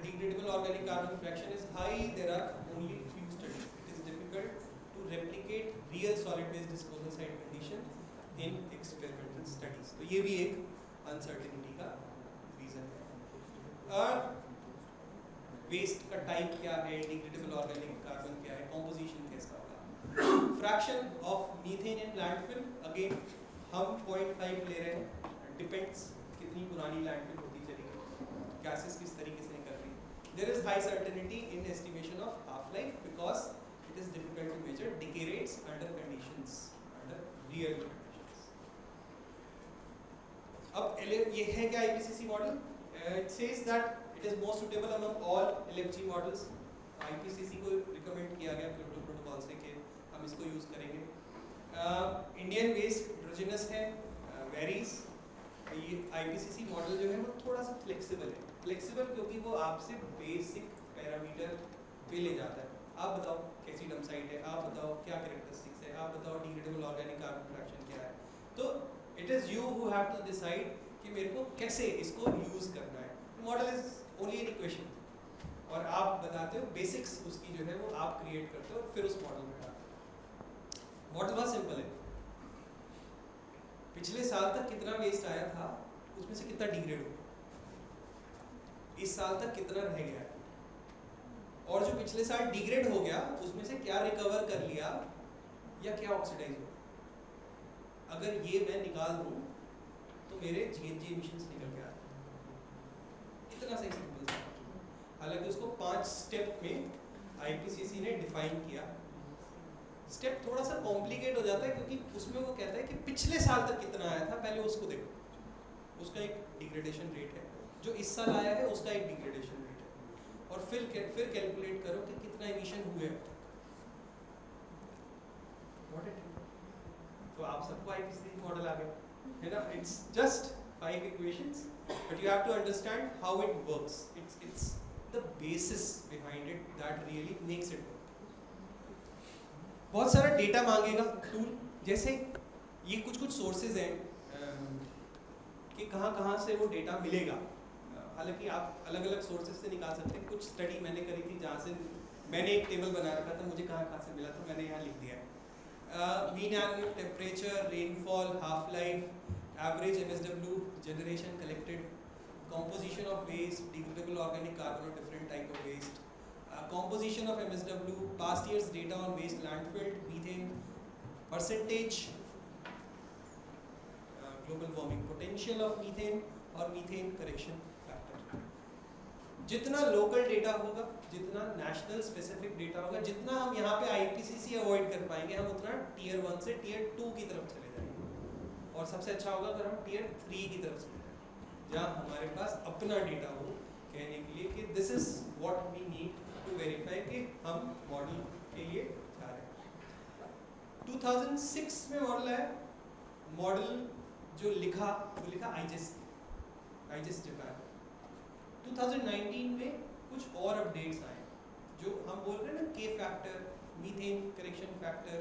degradable organic carbon fraction is high. There are only few studies. It is difficult to replicate real solid waste disposal site condition in experimental studies. तो ये भी एक uncertainty का reason है। वेस्ट का टाइप क्या है, degradable organic carbon क्या है, कॉम्पोजिशन कैसा होगा। Fraction of methane in landfill, again हम 0.5 ले रहे हैं, डिपेंड्स कितनी पुरानी लैंडफिल होती चली गई, गैसेस किस तरीके से निकल रही है। There is high certainty in estimation of half-life because it is difficult to measure decay rates under conditions, under real conditions. अब ये है क्या IPCC model? It says that it is most suitable among all LFG models. IPCC को recommend किया गया Kyoto Protocol से कि हम इसको use करेंगे। Indian waste heterogeneous है, varies। ये IPCC मॉडल जो है वो थोड़ा सा फ्लेक्सिबल है। फ्लेक्सिबल क्योंकि वो आपसे बेसिक पैरामीटर पे ले जाता है। आप बताओ कैसी डंप साइट है, आप बताओ क्या कैरेक्टरिस्टिक्स है, आप बताओ डिग्रेडेबल ऑर्गेनिक कार्बन फ्रैक्शन क्या है। तो it is you who have to decide कि मेरे को कैसे इसको यूज़ करना है। Model is only an equation और आप बताते हो बेसिक्स उसकी जो है वो आप क्रिएट करते हो और फिर उस मॉडल में डालते हो। मॉडल बहुत सिंपल है। पिछले साल तक कितना वेस्ट आया था उसमें से कितना डिग्रेड हो गया, इस साल तक कितना रह गया है, और जो पिछले साल डिग्रेड हो गया उसमें से क्या रिकवर कर लिया या क्या ऑक्सीडाइज हो। अगर ये मैं निकाल दूं तो मेरे GHG एमिशंस निकल के आते हैं। इतना सही सिंपल सा। हालांकि उसको 5 स्टेप में IPCC ने डिफाइन किया। स्टेप थोड़ा सा कॉम्प्लिकेट हो जाता है क्योंकि उसमें वो कहता है कि पिछले साल तक कितना आया था पहले उसको देखो। उसका एक डिग्रेडेशन रेट है, जो इस साल आया है उसका एक डिग्रेडेशन रेट है, और फिर कैलकुलेट करो कि कितना एमिशन हुए अब तक। Got it? तो आप सबको IPCC मॉडल आ गया है ना? It's just 5 equations, but you have to understand how it works. It's the basis behind it that really makes it work. बहुत सारा डेटा मांगेगा टूल, जैसे ये कुछ सोर्सेज हैं कि कहाँ से वो डेटा मिलेगा. हालांकि आप अलग अलग सोर्सेज से निकाल सकते हैं. कुछ स्टडी मैंने करी थी जहाँ से मैंने एक टेबल बना रखा था, मुझे कहाँ से मिला था मैंने यहाँ लिख दिया है. Mean annual temperature, rainfall, half life, average MSW generation collected, composition of waste, degradable organic carbon or different type of waste, composition of MSW, past year's data on waste landfill, methane percentage, global warming potential of methane और methane correction factor. जितना local data होगा, जितना national specific data होगा, जितना हम यहाँ पे IPCC avoid कर पाएंगे, हम उतना टियर 1 से टियर 2 की तरफ चले जाएंगे. और सबसे अच्छा होगा अगर हम टियर 3 की तरफ चले जाएं, जहाँ हमारे पास अपना डेटा हो कहने के लिए कि this is what we need to verify कि हम मॉडल के लिए जा रहे हैं. 2006 में मॉडल आया. मॉडल जो लिखा IGES जापान. 2019 में कुछ और अपडेट्स आए जो हम बोल रहे हैं ना, के फैक्टर, मीथेन करेक्शन फैक्टर.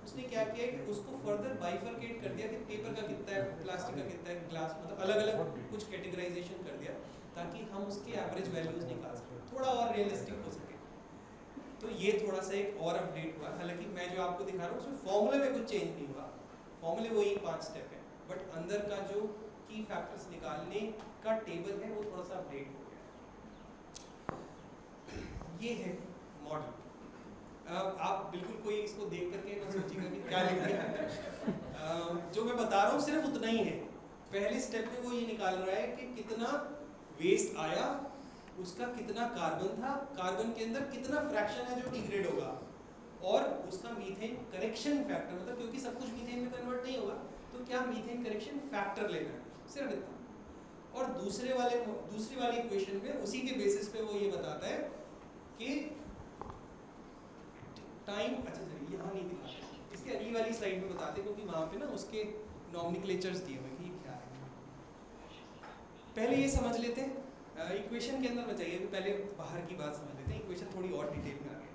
उसने क्या किया कि उसको फर्दर बाइफरकेट कर दिया कि पेपर का कितना है, प्लास्टिक का कितना है, ग्लास, मतलब अलग अलग कुछ कैटेगराइजेशन कर दिया ताकि हम उसके एवरेज वैल्यूज निकाल सकें, थोड़ा और रियलिस्टिक हो सके. तो ये थोड़ा सा एक और अपडेट हुआ. हालांकि मैं जो आपको दिखा रहा हूँ उसमें फॉर्मूले में कुछ चेंज नहीं हुआ, फॉर्मूले वही 5 स्टेप है, बट अंदर का जो की फैक्टर्स निकालने का टेबल है वो थोड़ा सा अपडेट हो गया. ये है मॉडल. आप बिल्कुल कोई इसको देख करके ना सोचिएगा कि क्या लिख दिया. जो मैं बता रहा हूँ सिर्फ उतना ही है. पहले स्टेप में वो ये निकाल रहा है कि कितना वेस्ट आया, उसका कितना कार्बन था, कार्बन के अंदर कितना फ्रैक्शन है जो डिग्रेड होगा, और उसका मीथेन करेक्शन फैक्टर, मतलब क्योंकि सब कुछ मीथेन में कन्वर्ट नहीं होगा तो क्या मीथेन करेक्शन फैक्टर लेना है, सिर्फ इतना. और दूसरी वाली इक्वेशन में उसी के बेसिस पे वो ये बताता है कि टाइम, अच्छा चलिए यहाँ नहीं दिखाते, इसके अगली वाली स्लाइड में बताते हैं, क्योंकि वहाँ पे ना उसके नॉमिनिक्लेचर्स दिए हुए कि क्या है. पहले ये समझ लेते हैं इक्वेशन के अंदर बचाइए, पहले बाहर की बात समझ लेते हैं. इक्वेशन थोड़ी और डिटेल में आ गई.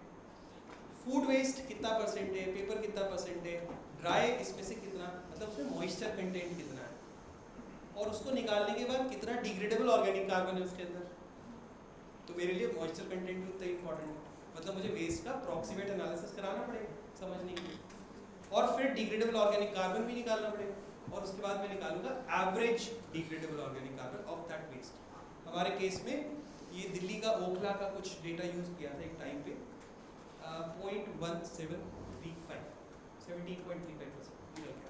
फूड वेस्ट कितना परसेंट है, पेपर कितना परसेंट है, ड्राई इसमें से कितना, मतलब उसमें मॉइस्चर कंटेंट कितना है, और उसको निकालने के बाद कितना डिग्रेडेबल ऑर्गेनिक कार्बन है उसके अंदर. तो मेरे लिए मॉइस्चर कंटेंट भी उतना इंपॉर्टेंट है, मतलब मुझे वेस्ट का अप्रॉक्सीमेट एनालिसिस कराना पड़ेगा समझने के लिए, और फिर डिग्रेडेबल ऑर्गेनिक कार्बन भी निकालना पड़ेगा, और उसके बाद मैं निकालूंगा average degradable organic carbon of that waste. हमारे केस में ये दिल्ली का ओखला का कुछ डेटा यूज किया था एक टाइम पे, 17.35% निकल गया.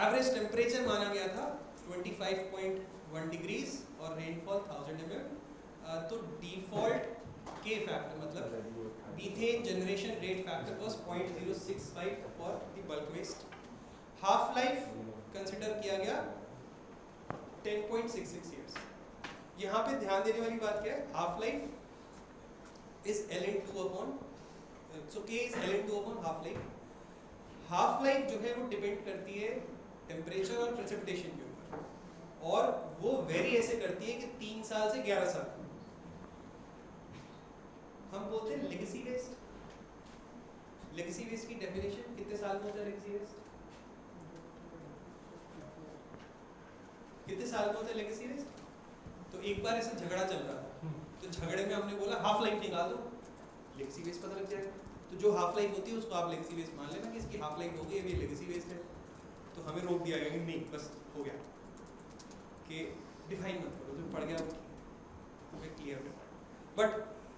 एवरेज टेम्परेचर माना गया था 25.1 डिग्रीज और रेनफॉल 1000 mm. तो डिफॉल्ट के फैक्टर मतलब methane generation rate factor was 0.065 for the bulk waste. Half life consider किया गया 10.66 years. यहाँ पे ध्यान देने वाली बात क्या है, half life is ln2 upon so k is ln2 upon half life. Half life जो है वो डिपेंड करती है टेम्परेचर और प्रेसिपिटेशन के ऊपर, और वो वेरी ऐसे करती है कि 3 साल से 11 साल. हम बोलते हैं लेगेसी वेस्ट. लेगेसी वेस्ट की डेफिनेशन कितने साल में होता है लेगेसी वेस्ट? कितने साल में होता है लेगेसी वेस्ट? तो एक बार ऐसा झगड़ा चल रहा था, तो झगड़े में हमने बोला हाफ लाइफ निकाल दो, लेगेसी वेस्ट पता लग जाएगा. तो जो हाफ लाइफ होती है उसको आप लेगेसी वेस्ट मान लेना कि इसकी हाफ लाइफ हो गई, ये लेगेसी वेस्ट है. तो हमें रोक दिया गया कि नहीं, बस हो गया, कि डिफाइन मत करो, जो पड़ गया हमें क्लियर करना. But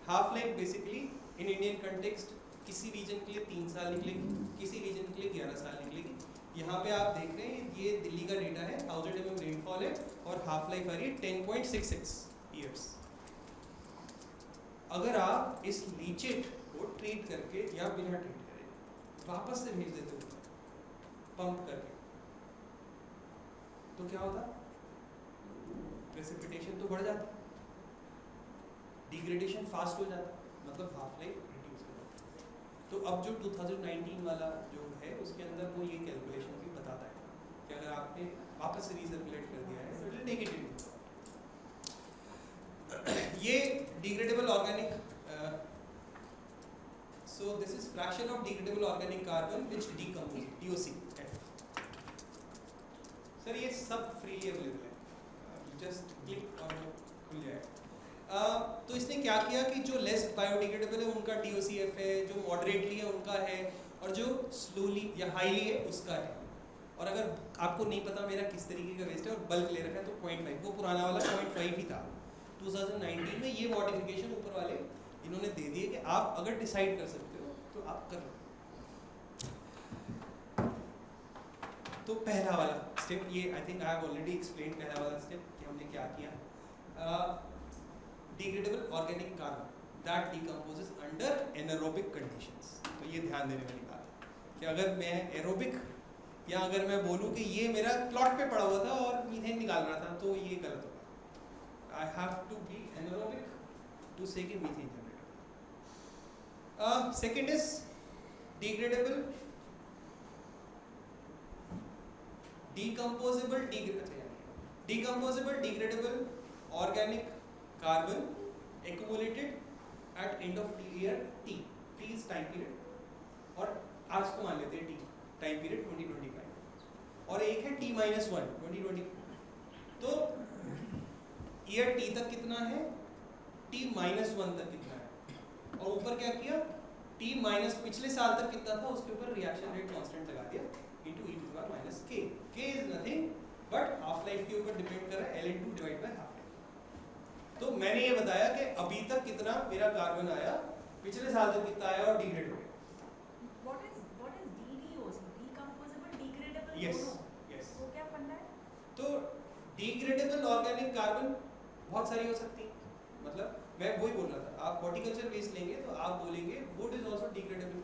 half life basically in Indian context किसी रीजन के लिए 3 साल निकलेगी, किसी रीजन के लिए 11 साल निकलेगी. यहाँ पे आप देख रहे हैं ये दिल्ली का डेटा है, 1000 mm रेनफॉल है और हाफ लाइफ आ रही है 10.66 years. अगर आप इस लीचेट को ट्रीट करके या बिना ट्रीट करे वापस से भेज देते हो पंप करके, तो क्या होता, प्रेसिपिटेशन तो बढ़ जाता, डिग्रेडेशन फास्ट हो जाता, मतलब हाफ लाइफ रिड्यूस हो जाता। तो अब जो 2019 वाला जो है उसके अंदर वो ये कैलकुलेशन भी बताता है कि अगर आपने वापस से रीसर्कुलेट कर दिया है तो नेगेटिव। ये degradable organic, so this is fraction of degradable organic carbon which decompose, DOC. Sir ये सब फ्रीली अवेलेबल है, जस्ट क्लिक और वो खुल जाएगा। तो इसने क्या किया कि जो लेस बायोडिग्रेडेबल है उनका DOCF है, जो मॉडरेटली है उनका है, और जो स्लोली या हाईली है उसका है। और अगर आपको नहीं पता मेरा किस तरीके का वेस्ट है और बल्क ले रखा है तो 0.5, वो पुराना वाला 0.5 ही था। 2019 में ये मॉडिफिकेशन ऊपर वाले इन्होंने दे दिए कि आप अगर डिसाइड कर सकते हो तो आप कर लो। तो पहला वाला स्टेप ये, I think I have already explain पहला वाला स्टेप कि हमने क्या किया। Degradable organic carbon that decomposes under anaerobic conditions. तो ये ध्यान देने वाली बात है कि अगर मैं एरोबिक या अगर मैं बोलूँ कि ये मेरा प्लॉट पे पड़ा हुआ था और मीथेन निकाल रहा था तो ये गलत होगा। I have to be anaerobic to say कि methane generate. Second is degradable, decomposable, degradable organic carbon accumulated at end of the year T. T is time period, और आज को मान लेते हैं T, time period 2025, और एक है T-1 2020। तो year T तक कितना है, T-1 तक कितना है, और ऊपर क्या किया, T माइनस पिछले साल तक कितना था उसके ऊपर रिएक्शन रेट कांस्टेंट लगा दिया into e to the power minus k। k is nothing but half life के ऊपर डिपेंड कर रहा है, L divide by half life. तो मैंने ये बताया कि अभी तक कितना मेरा कार्बन आया, पिछले साल तक कितना आया और डिग्रेड हो गया। What is DDOC? Decomposable, degradable? Yes, दोनों? yes. वो क्या बनता है? तो डिग्रेडेबल ऑर्गेनिक कार्बन बहुत सारी हो सकती है, मतलब मैं वही बोल रहा था, आप हॉर्टिकल्चर वेस्ट लेंगे तो आप बोलेंगे वुड इज आल्सो डिग्रेडेबल,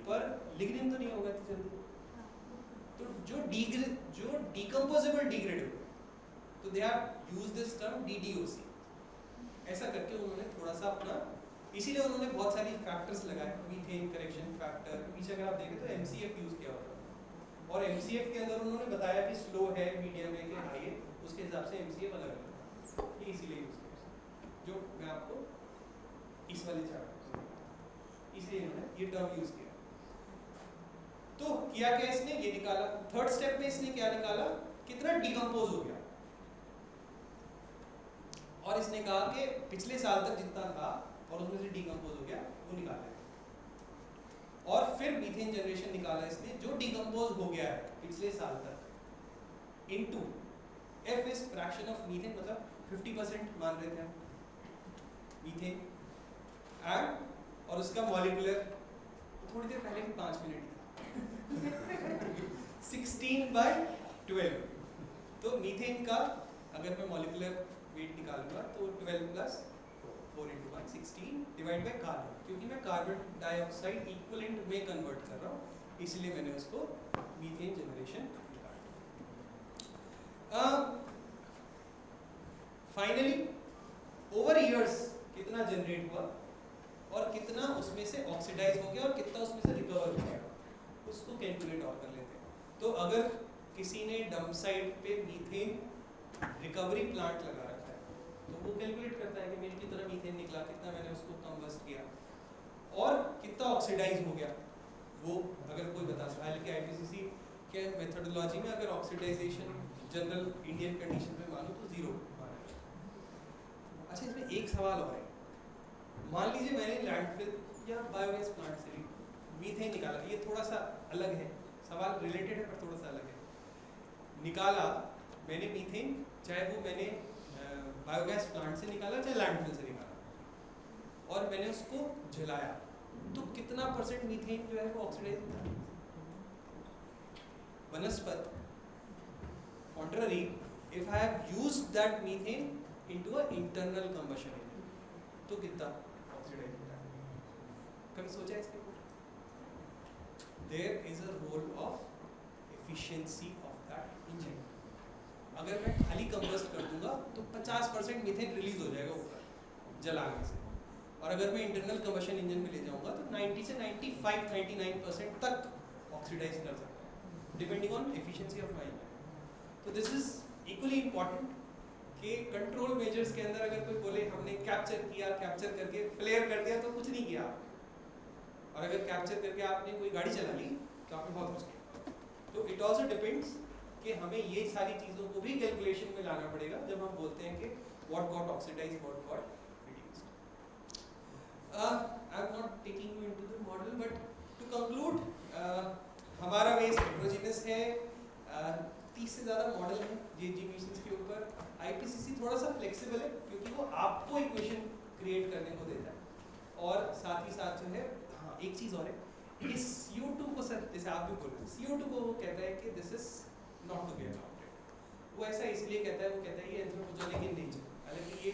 पर लिग्निन तो नहीं होगा इतनी जल्दी। तो जो डिकम्पोजेबल डिग्रेडेबल, तो they have used this term DDOC। ऐसा करके उन्होंने थोड़ा सा अपना, इसीलिए उन्होंने बहुत सारी फैक्टर्स लगाए, मीथेन करेक्शन फैक्टर, पीछे अगर आप देखें तो MCF यूज किया होता है, और MCF के अंदर उन्होंने बताया कि स्लो है, मीडियम है कि हाई है, उसके हिसाब से MCF अलग अलग है, ये इसीलिए यूज किया, जो मैं आपको इस वाले चार्ट, इसलिए इन्होंने ये टर्म यूज किया। तो किया क्या इसने, ये निकाला, थर्ड स्टेप में इसने क्या निकाला, कितना डिकम्पोज हो गया, और इसने कहा कि पिछले साल तक जितना था और उसमें से डिकम्पोज हो गया वो निकाला, और फिर मीथेन जनरेशन निकाला इसने जो डिकम्पोज हो गया है पिछले साल तक, into F is fraction of methane, मतलब 50% मान रहे थे हम मीथेन, एंड और उसका मॉलिक्यूलर थोड़ी देर पहले भी 5 मिनट था 16/12। तो मीथेन का अगर मैं मॉलिक्यूलर वेट निकालूंगा तो 12 प्लस 4 × 1 16 डिवाइड बाय कार्बन, क्योंकि मैं कार्बन डाइऑक्साइड इक्विवेलेंट में कन्वर्ट कर रहा हूँ, इसलिए मैंने उसको मीथेन जनरेशन निकाला। फाइनली ओवर इयर्स कितना जनरेट हुआ और कितना उसमें से ऑक्सीडाइज हो गया और कितना उसमें से रिकवर हो गया, उसको कैलकुलेट और कर लेते हैं। तो अगर किसी ने डंप साइट पे मीथेन रिकवरी प्लांट लगा रखा है तो वो कैलकुलेट करता है कि मेरे कितना मीथेन निकला, कितना मैंने उसको कंबस्ट किया और कितना ऑक्सीडाइज हो गया, वो अगर कोई बता सकता है। हालांकि IPCC के मेथोडोलॉजी में अगर ऑक्सीडाइजेशन जनरल इंडियन कंडीशन में मानो तो 0 माना है। अच्छा, इसमें एक सवाल और है, मान लीजिए मैंने लैंडफिल या बायोगैस प्लांट से मीथेन निकाला, ये थोड़ा सा अलग है, सवाल रिलेटेड है पर थोड़ा सा अलग है। निकाला मैंने मीथेन, चाहे वो मैंने बायोगैस प्लांट से निकाला चाहे लैंडफिल से निकाला, और मैंने उसको जलाया, तो कितना % मीथेन जो है वो ऑक्सीडाइज होता है? वनस्पत contrary, if I have used that methane into a internal combustion engine, तो कितना ऑक्सीडाइज होता है? कभी सोचा इसके ऊपर? There is a role of efficiency of that engine. अगर मैं खाली कंबस्ट कर दूंगा तो 50% मीथेन रिलीज हो जाएगा ऊपर जलाने से, और अगर मैं इंटरनल कंबशन इंजन में ले जाऊंगा तो 90 से 95-99% तक ऑक्सीडाइज कर सकता है, depending on efficiency of my engine. तो दिस इज इक्वली इम्पॉर्टेंट कि कंट्रोल मेजर्स के अंदर अगर कोई बोले हमने कैप्चर किया, कैप्चर करके फ्लेयर कर दिया तो कुछ नहीं किया, और अगर कैप्चर करके आपने कोई गाड़ी चला ली तो आपने बहुत कुछ किया। तो इट ऑल्सो डिपेंड्स कि हमें ये सारी चीज़ों को भी कैलकुलेशन में लाना पड़ेगा जब हम बोलते हैं कि what got oxidize, what got reduced. I am not taking you into the model, but to conclude हमारा वेस्ट हेटेरोजेनस है, 30 से ज़्यादा मॉडल हैं GHG इमिशंस के ऊपर। IPCC थोड़ा सा फ्लेक्सिबल है क्योंकि वो आपको इक्वेशन क्रिएट करने को देता है, और साथ ही साथ जो है हाँ एक चीज़ और है, इस CO2 को सर जैसे आप भी बोल रहे हैं, CO2 को वो कहता है कि this is not to be accounted. वो ऐसा इसलिए कहता है, वो कहता है ये एंथ्रोपोजेनिक इन नेचर, हालांकि ये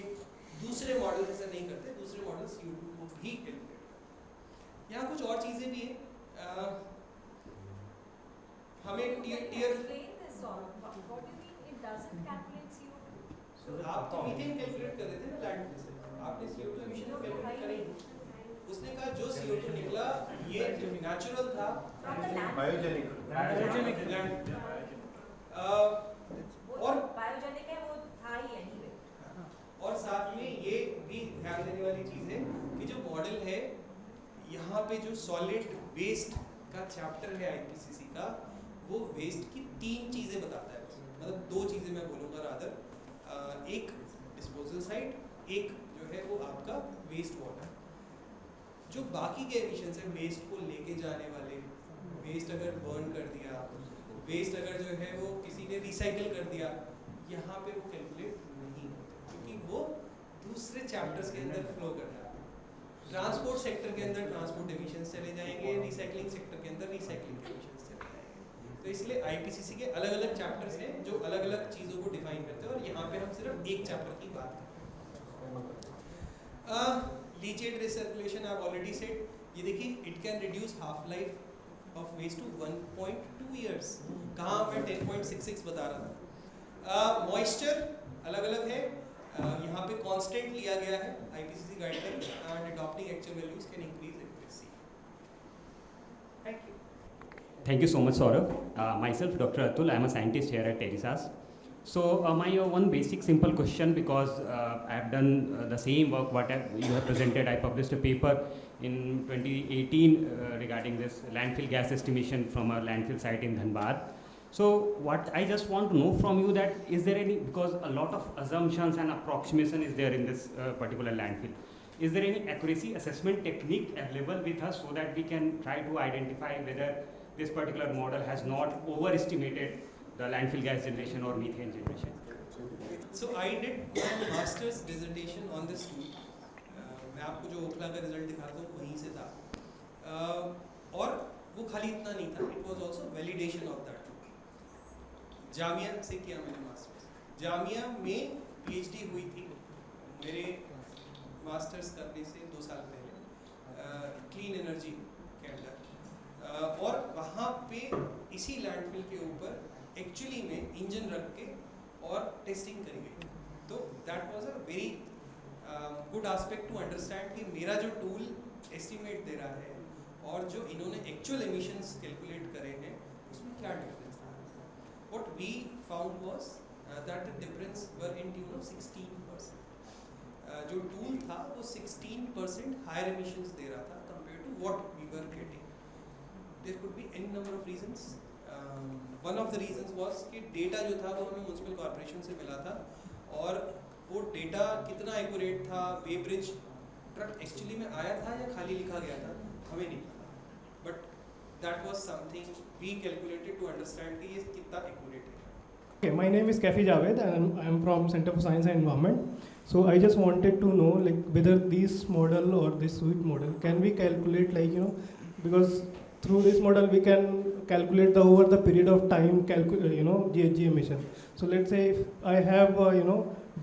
दूसरे मॉडल ऐसा नहीं करते, दूसरे मॉडल CO2 को भी कैलकुलेट करते हैं। यहाँ कुछ और चीज़ें भी हैं, हमें टियर आप तो मीथेन कैलकुलेट कर रहे थे ना लैंड से, आपने CO2 एमिशन कैलकुलेट करी, उसने कहा जो CO2 निकला ये नेचुरल था, बायोजेनिक लैंड, और बायोजेनिक है वो था ही एनीवे। और साथ में ये भी ध्यान देने वाली चीज़ है कि जो मॉडल है यहाँ पे जो सॉलिड वेस्ट का चैप्टर है IPCC का, वो वेस्ट की 3 चीज़ें बताता है, मतलब 2 चीज़ें मैं बोलूँगा रादर, एक डिस्पोजल साइट, एक जो है वो आपका वेस्ट वाटर। जो बाकी के एमिशंस है, वेस्ट को लेके जाने वाले, वेस्ट अगर बर्न कर दिया, वेस्ट अगर जो है वो किसी ने रिसाइकिल कर दिया, यहाँ पे वो कैलकुलेट नहीं होते क्योंकि वो दूसरे चैप्टर्स के अंदर फ्लो करता है। ट्रांसपोर्ट सेक्टर के अंदर ट्रांसपोर्ट एमिशंस चले जाएंगे, रिसाइकलिंग सेक्टर के अंदर रिसाइकलिंग एमिशंस चले जाएंगे। तो इसलिए IPCC के अलग अलग चैप्टर्स हैं जो अलग अलग चीज़ों को डिफाइन करते हैं, और यहाँ पे हम सिर्फ एक चैप्टर की बात करते हैं। Leachate recirculation I already said, ये देखिए it can reduce half life of waste to 1.2 years, कहाँ मैं 10.66 बता रहा था। मॉइस्चर अलग अलग है, यहाँ पे कांस्टेंट लिया गया है IPCC guidelines, and adopting actual values can increase accuracy. Thank you. Thank you so much, Saurabh. Myself, Dr. Atul, I am a scientist here at Terisas. So my one basic simple question, because I have done the same work what you have presented. I published a paper in 2018 regarding this landfill gas estimation from a landfill site in Dhanbad. So what I just want to know from you, that is there any, because a lot of assumptions and approximation is there in this particular landfill. Is there any accuracy assessment technique available with us so that we can try to identify whether this particular model has not overestimated the landfill gas generation or methane generation? So I did my master's dissertation on this tool. मैं आपको जो ओखला का result दिखाता हूँ वहीं से था, और वो खाली इतना नहीं था, it was also validation of that tool. Jamia से किया मैंने मास्टर्स, जामिया में PhD हुई थी मेरे मास्टर्स करने से 2 साल पहले, क्लीन एनर्जी के अंडर, और वहाँ पे इसी लैंडफिल के ऊपर एक्चुअली में इंजन रख के और टेस्टिंग करी गई। तो that was a very good aspect to understand कि मेरा जो टूल एस्टिमेट दे रहा है और जो इन्होंने एक्चुअल एमिशंस कैलकुलेट करे हैं उसमें क्या डिफरेंस था। What we found was that the difference were in tune of 16%। जो टूल था वो 16% हायर एमिशंस दे रहा था compare to what we were getting. There could be any number of reasons. One of the reasons was कि data जो था वो हमें म्यूनिसिपल कॉर्पोरेशन से मिला था, और वो डेटा कितना एक्यूरेट था, वे ब्रिज ट्रक एक्चुअली में आया था या खाली लिखा गया था हमें नहीं पता, but that was something we calculated to understand कि ये कितना एक्यूरेट है। Okay, my name is Kafi Javed and I am from Center for Science and Environment. So I just wanted to know like whether this model or this suite model can we calculate, like because through this model we can calculate the over the period of time GHG emission. So let's say if I have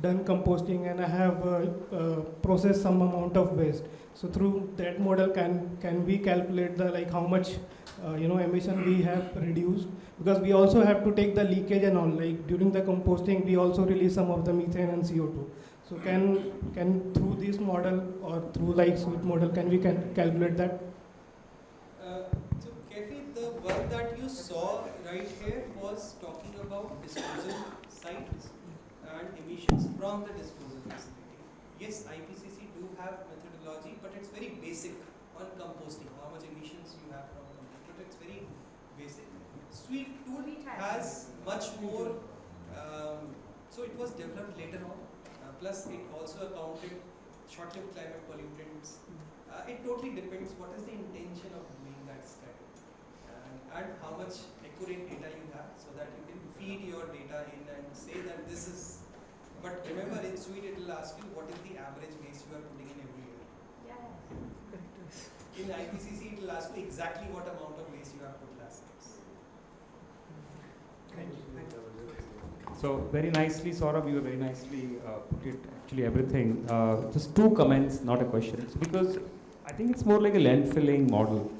done composting and I have processed some amount of waste. So through that model, can we calculate the like how much emission we have reduced? Because we also have to take the leakage and all. Like during the composting, we also release some of the methane and CO2. So can through this model or through like suite model, can we calculate that? So Kefi, the work that you saw right here was talking about disposal sites and emissions from the disposal facility. Yes, IPCC do have methodology, but it's very basic on composting, how much emissions you have from composting, but it's very basic. Sweet tool has much more, so it was developed later on, plus it also accounted short-lived climate pollutants. It totally depends what is the intention of doing that study and how much accurate data you have, so that you can feed your data in and say that this is. But remember, in Sweet it will ask you what is the average waste you are putting in every year. In IPCC it will ask you exactly what amount of waste you have put last year. Thank you. So very nicely, Saurabh, you very nicely put it, actually everything. Just two comments, not a question. So because I think it's more like a landfilling model.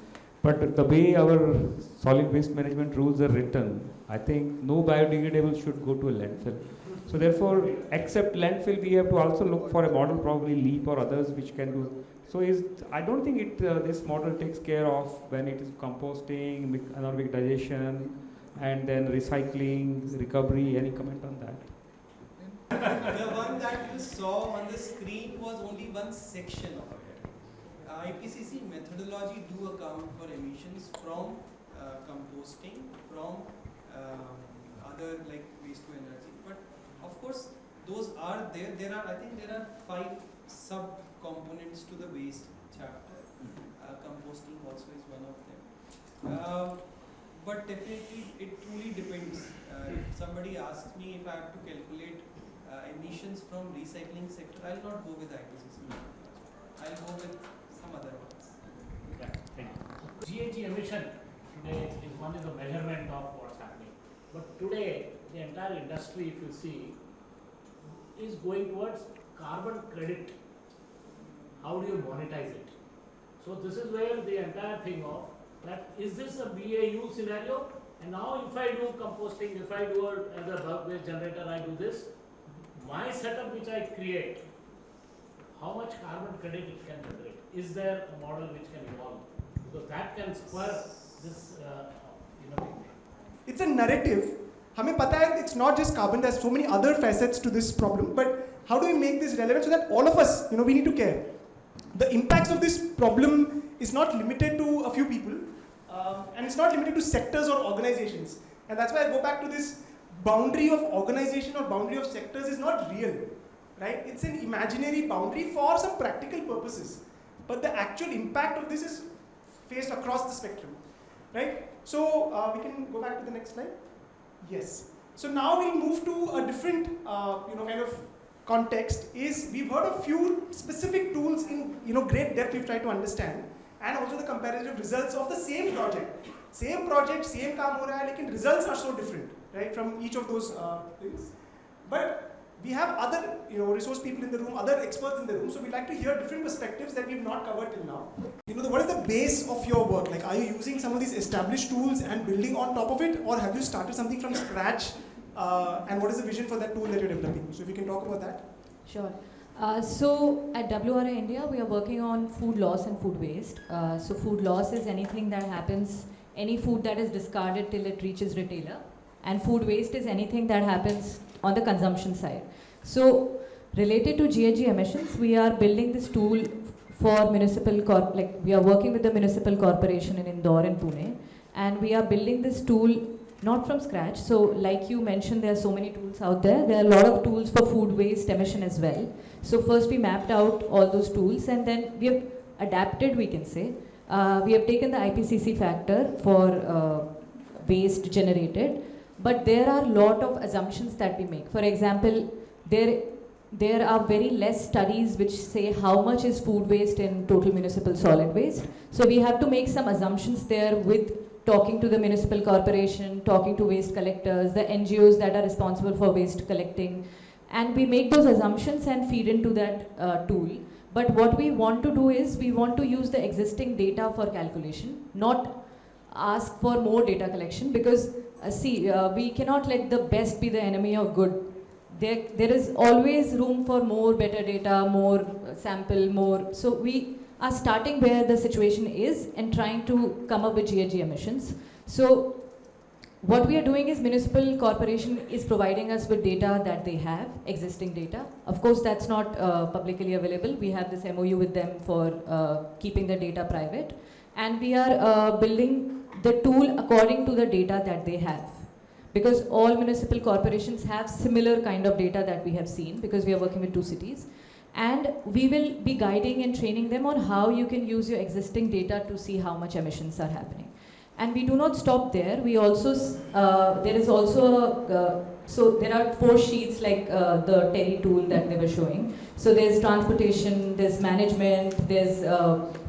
But the way our solid waste management rules are written, I think no biodegradable should go to a landfill. So therefore, except landfill, we have to also look for a model, probably LEAP or others, which can do. So I don't think this model takes care of when it is composting, anaerobic digestion, and then recycling, recovery. Any comment on that? The one that you saw on the screen was only one section of it. IPCC methodology do account for emissions from composting, from other like waste to energy. But of course, those are there. I think there are 5 sub-components to the waste chapter. Composting also is one of them. But definitely, it truly depends. If somebody asks me if I have to calculate emissions from recycling sector, I'll not go with IPCC. I'll go with some other ones. Yeah, thank you. GHG emission today is one is a measurement of what's happening. But today, the entire industry, if you see, is going towards carbon credit. How do you monetize it? So this is where the entire thing of that is this a BAU scenario? And now if I do composting, if I do as a bulk waste generator, I do this, my setup which I create, how much carbon credit it can generate? Is there a model which can evolve? Because that can spur this It's a narrative. हमें पता है it's not just carbon, there's so many other facets to this problem, but how do we make this relevant so that all of us, we need to care? The impacts of this problem is not limited to a few people, and it's not limited to sectors or organizations. And that's why I go back to this boundary of organization or boundary of sectors is not real, right? It's an imaginary boundary for some practical purposes. But the actual impact of this is faced across the spectrum, right? So we can go back to the next slide. Yes. So now we'll move to a different, kind of context. Is we've heard a few specific tools in great depth. We've tried to understand, and also the comparative results of the same project, same काम हो रहा है, लेकिन results are so different, right, from each of those things. But we have other, resource people in the room, other experts in the room, so we'd like to hear different perspectives that we've not covered till now. What is the base of your work? Like, are you using some of these established tools and building on top of it, or have you started something from scratch? And what is the vision for that tool that you're developing? So if you can talk about that. Sure. So at WRA India, we are working on food loss and food waste. So food loss is anything that happens, any food that is discarded till it reaches retailer. And food waste is anything that happens on the consumption side. So related to GHG emissions, we are building this tool for municipal we are working with the municipal corporation in Indore and Pune, and we are building this tool not from scratch. So like you mentioned, there are so many tools out there. There are a lot of tools for food waste emission as well. So first we mapped out all those tools, and then we have adapted, we can say. We have taken the IPCC factor for waste generated, but there are a lot of assumptions that we make. For example, there are very less studies which say how much is food waste in total municipal solid waste. So we have to make some assumptions there with talking to the municipal corporation, talking to waste collectors, the NGOs that are responsible for waste collecting, And we make those assumptions and feed into that tool. But what we want to do is we want to use the existing data for calculation, not ask for more data collection, because we cannot let the best be the enemy of good. There is always room for more better data, more sample, more. So we are starting where the situation is and trying to come up with GHG emissions. So what we are doing is Municipal Corporation is providing us with data that they have, existing data. Of course, that's not publicly available. We have this MOU with them for keeping the data private. And we are building the tool according to the data that they have. Because all municipal corporations have similar kind of data that we have seen, because we are working with 2 cities. And we will be guiding and training them on how you can use your existing data to see how much emissions are happening. And we do not stop there. We also, there is also, so there are 4 sheets like the Terry tool that they were showing. So there's transportation, there's management, there's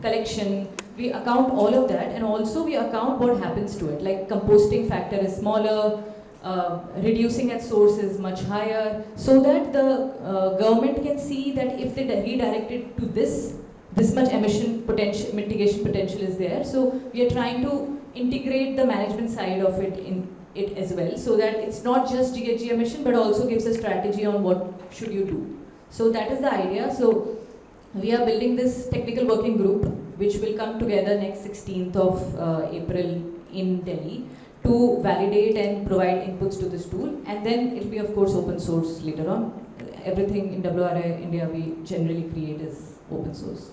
collection. We account all of that, and also we account what happens to it. Like composting factor is smaller, reducing at source is much higher, so that the government can see that if they redirect it to this much emission potential, mitigation potential is there. So we are trying to integrate the management side of it in it as well, so that it's not just GHG emission, but also gives a strategy on what should you do. So that is the idea. So we are building this technical working group, which will come together next 16th of April in Delhi to validate and provide inputs to this tool. And then it will be, of course, open source later on. Everything in WRI India we generally create is open source.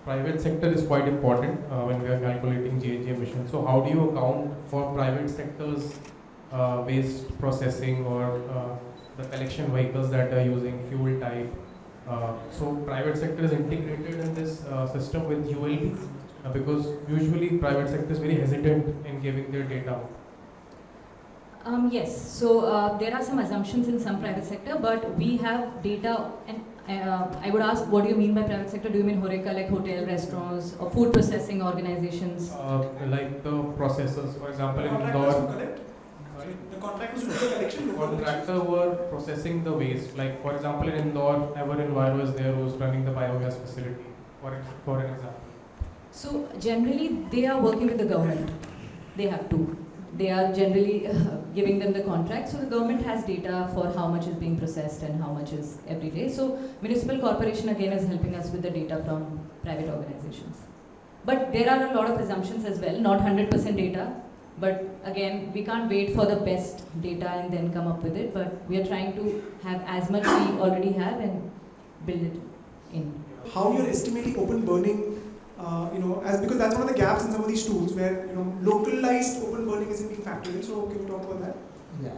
Private sector is quite important when we are calculating GHG emissions. So how do you account for private sector's waste processing or the collection vehicles that are using fuel type? So private sector is integrated in this system with ULB because usually private sector is very hesitant in giving their data out. Yes, so there are some assumptions in some private sector, but we have data, and I would ask, what do you mean by private sector? Do you mean HoReCa, like hotel, restaurants, or food processing organizations? Like the processors, for example, in Indore. The contract was for collection. The contractor were processing the waste. Like for example, in Indore, Ever Enviro is there who's running the biogas facility, for an example. So generally, they are working with the government. They have to. They are generally giving them the contract. So the government has data for how much is being processed and how much is every day. So Municipal Corporation again is helping us with the data from private organizations. But there are a lot of assumptions as well, not 100% data. But again, we can't wait for the best data and then come up with it. But we are trying to have as much we already have and build it in. How you're estimating open burning? Because that's one of the gaps in some of these tools where localized open burning isn't being factored in. So can you talk about that? Yeah.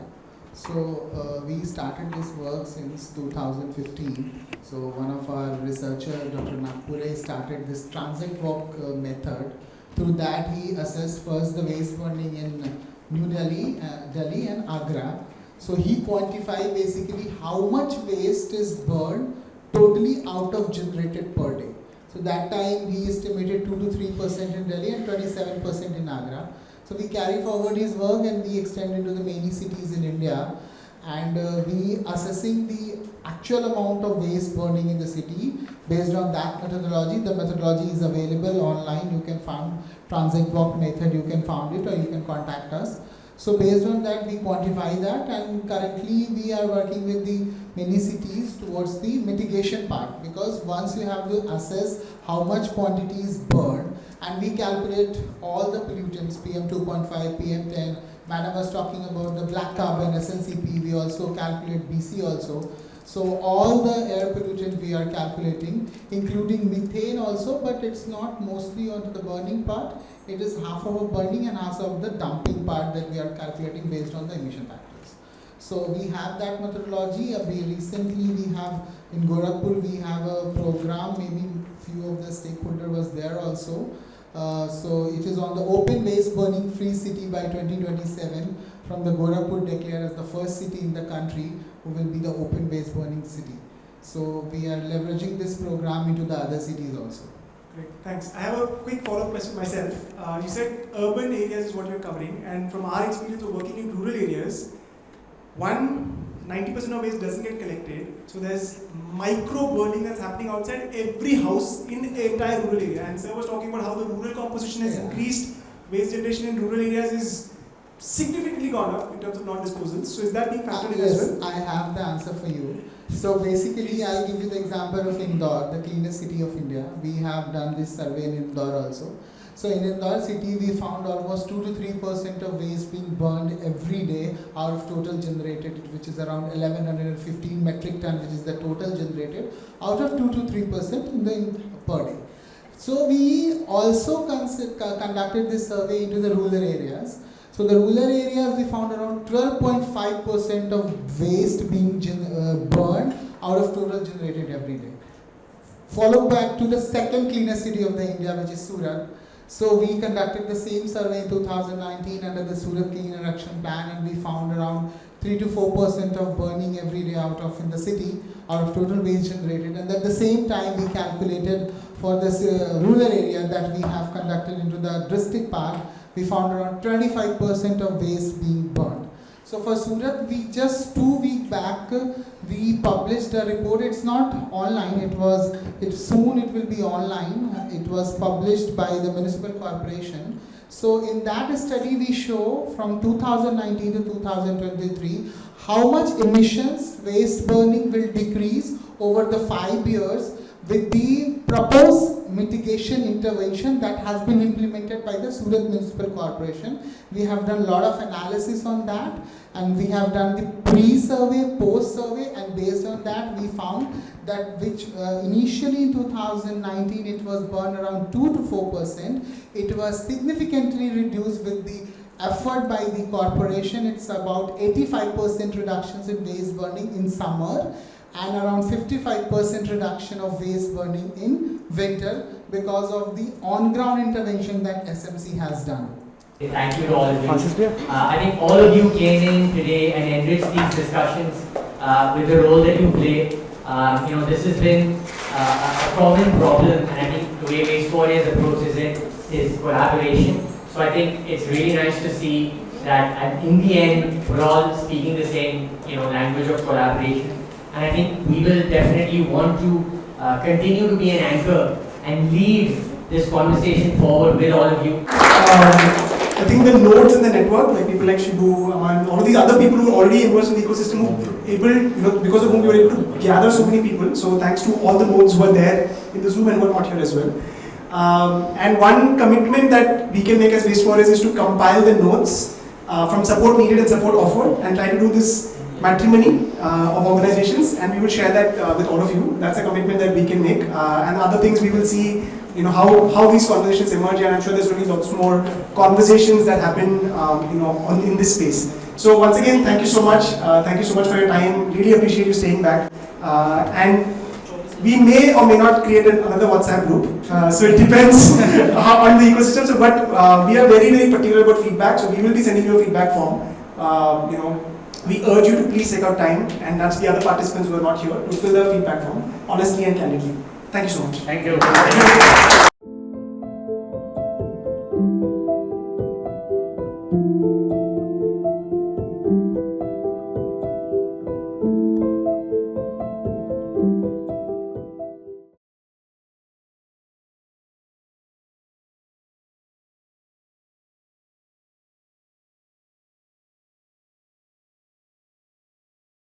So we started this work since 2015. So one of our researchers, Dr. Nagpure, started this transit walk method. Through that, he assessed first the waste burning in New Delhi, Delhi and Agra. So he quantified basically how much waste is burned totally out of generated per day. So that time he estimated 2 to 3% in Delhi and 27% in Agra. So we carry forward his work and we extend it to the many cities in India. And we assessing the actual amount of waste burning in the city based on that methodology. The methodology is available online. You can find transit walk method, you can find it or you can contact us. So based on that, we quantify that, and currently we are working with the many cities towards the mitigation part, because once you have to assess how much quantity is burned, and we calculate all the pollutants, PM 2.5, PM10, Madam was talking about the black carbon, SNCP, we also calculate BC also. So all the air pollutant we are calculating, including methane also, but it's not mostly onto the burning part. It is half of a burning and half of the dumping part that we are calculating based on the emission factors. So we have that methodology. Recently we have in Gorakhpur we have a program, maybe few of the stakeholder was there also. So it is on the open waste burning free city by 2027. From the Gorakhpur declared as the first city in the country who will be the open waste burning city. So we are leveraging this program into the other cities also. Great, thanks. I have a quick follow-up question myself. You said urban areas is what you're covering, and from our experience of working in rural areas, one 90% of waste doesn't get collected. So there's micro burning that's happening outside every house in the entire rural area. And sir was talking about how the rural composition has increased. Waste generation in rural areas is significantly gone up in terms of non-disposals. So is that being factored in as well? Yes, I have the answer for you. So basically, I'll give you the example of Indore, the cleanest city of India. We have done this survey in Indore also. So in Indore city, we found almost 2 to 3% of waste being burned every day out of total generated, which is around 1115 metric ton, which is the total generated, out of 2 to 3% per day. So we also conducted this survey into the rural areas. So the rural areas, we found around 12.5% of waste being burned out of total generated every day. Follow back to the second cleanest city of the India, which is Surat. So we conducted the same survey in 2019 under the Surat Clean and Action Plan, and we found around 3 to 4% of burning every day out of in the city, out of total waste generated. And at the same time, we calculated for this rural area that we have conducted into the district part, we found around 25% of waste being burned. So for Surat, we just 2 weeks back, we published a report. It's not online, soon it will be online. It was published by the Municipal Corporation. So in that study, we show from 2019 to 2023, how much emissions waste burning will decrease over the 5 years with the proposed mitigation intervention that has been implemented by the Surat Municipal Corporation. We have done a lot of analysis on that, and we have done the pre-survey, post-survey, and based on that we found that which initially in 2019 it was burned around 2 to 4%. It was significantly reduced with the effort by the corporation. It's about 85% reductions in waste burning in summer, and around 55% reduction of waste burning in winter because of the on-ground intervention that SMC has done. Thank you to all of you. I think all of you came in today and enriched these discussions with the role that you play. This has been a common problem, and I think the way Waste Warriors approaches it is collaboration. So I think it's really nice to see that in the end, we're all speaking the same language of collaboration. And I think we will definitely want to continue to be an anchor and lead this conversation forward with all of you. I think the nodes in the network, like people like Shibu, Aman, all of these other people who are already immersed in the ecosystem, because of whom we were able to gather so many people. So thanks to all the nodes who are there in the Zoom and who are not here as well. And one commitment that we can make as Waste Warriors is to compile the notes from support needed and support offered, and try to do this matrimony of organizations, and we will share that with all of you. That's a commitment that we can make, and other things we will see, how these conversations emerge, and I'm sure there's going to be lots more conversations that happen, in this space. So once again, thank you so much. Thank you so much for your time. Really appreciate you staying back, and we may or may not create another WhatsApp group. So it depends on the ecosystem. So, but we are very, very particular about feedback. So we will be sending you a feedback form. We urge you to please take out time and nudge the other participants who are not here to fill the feedback form honestly and candidly. Thank you so much. Thank you.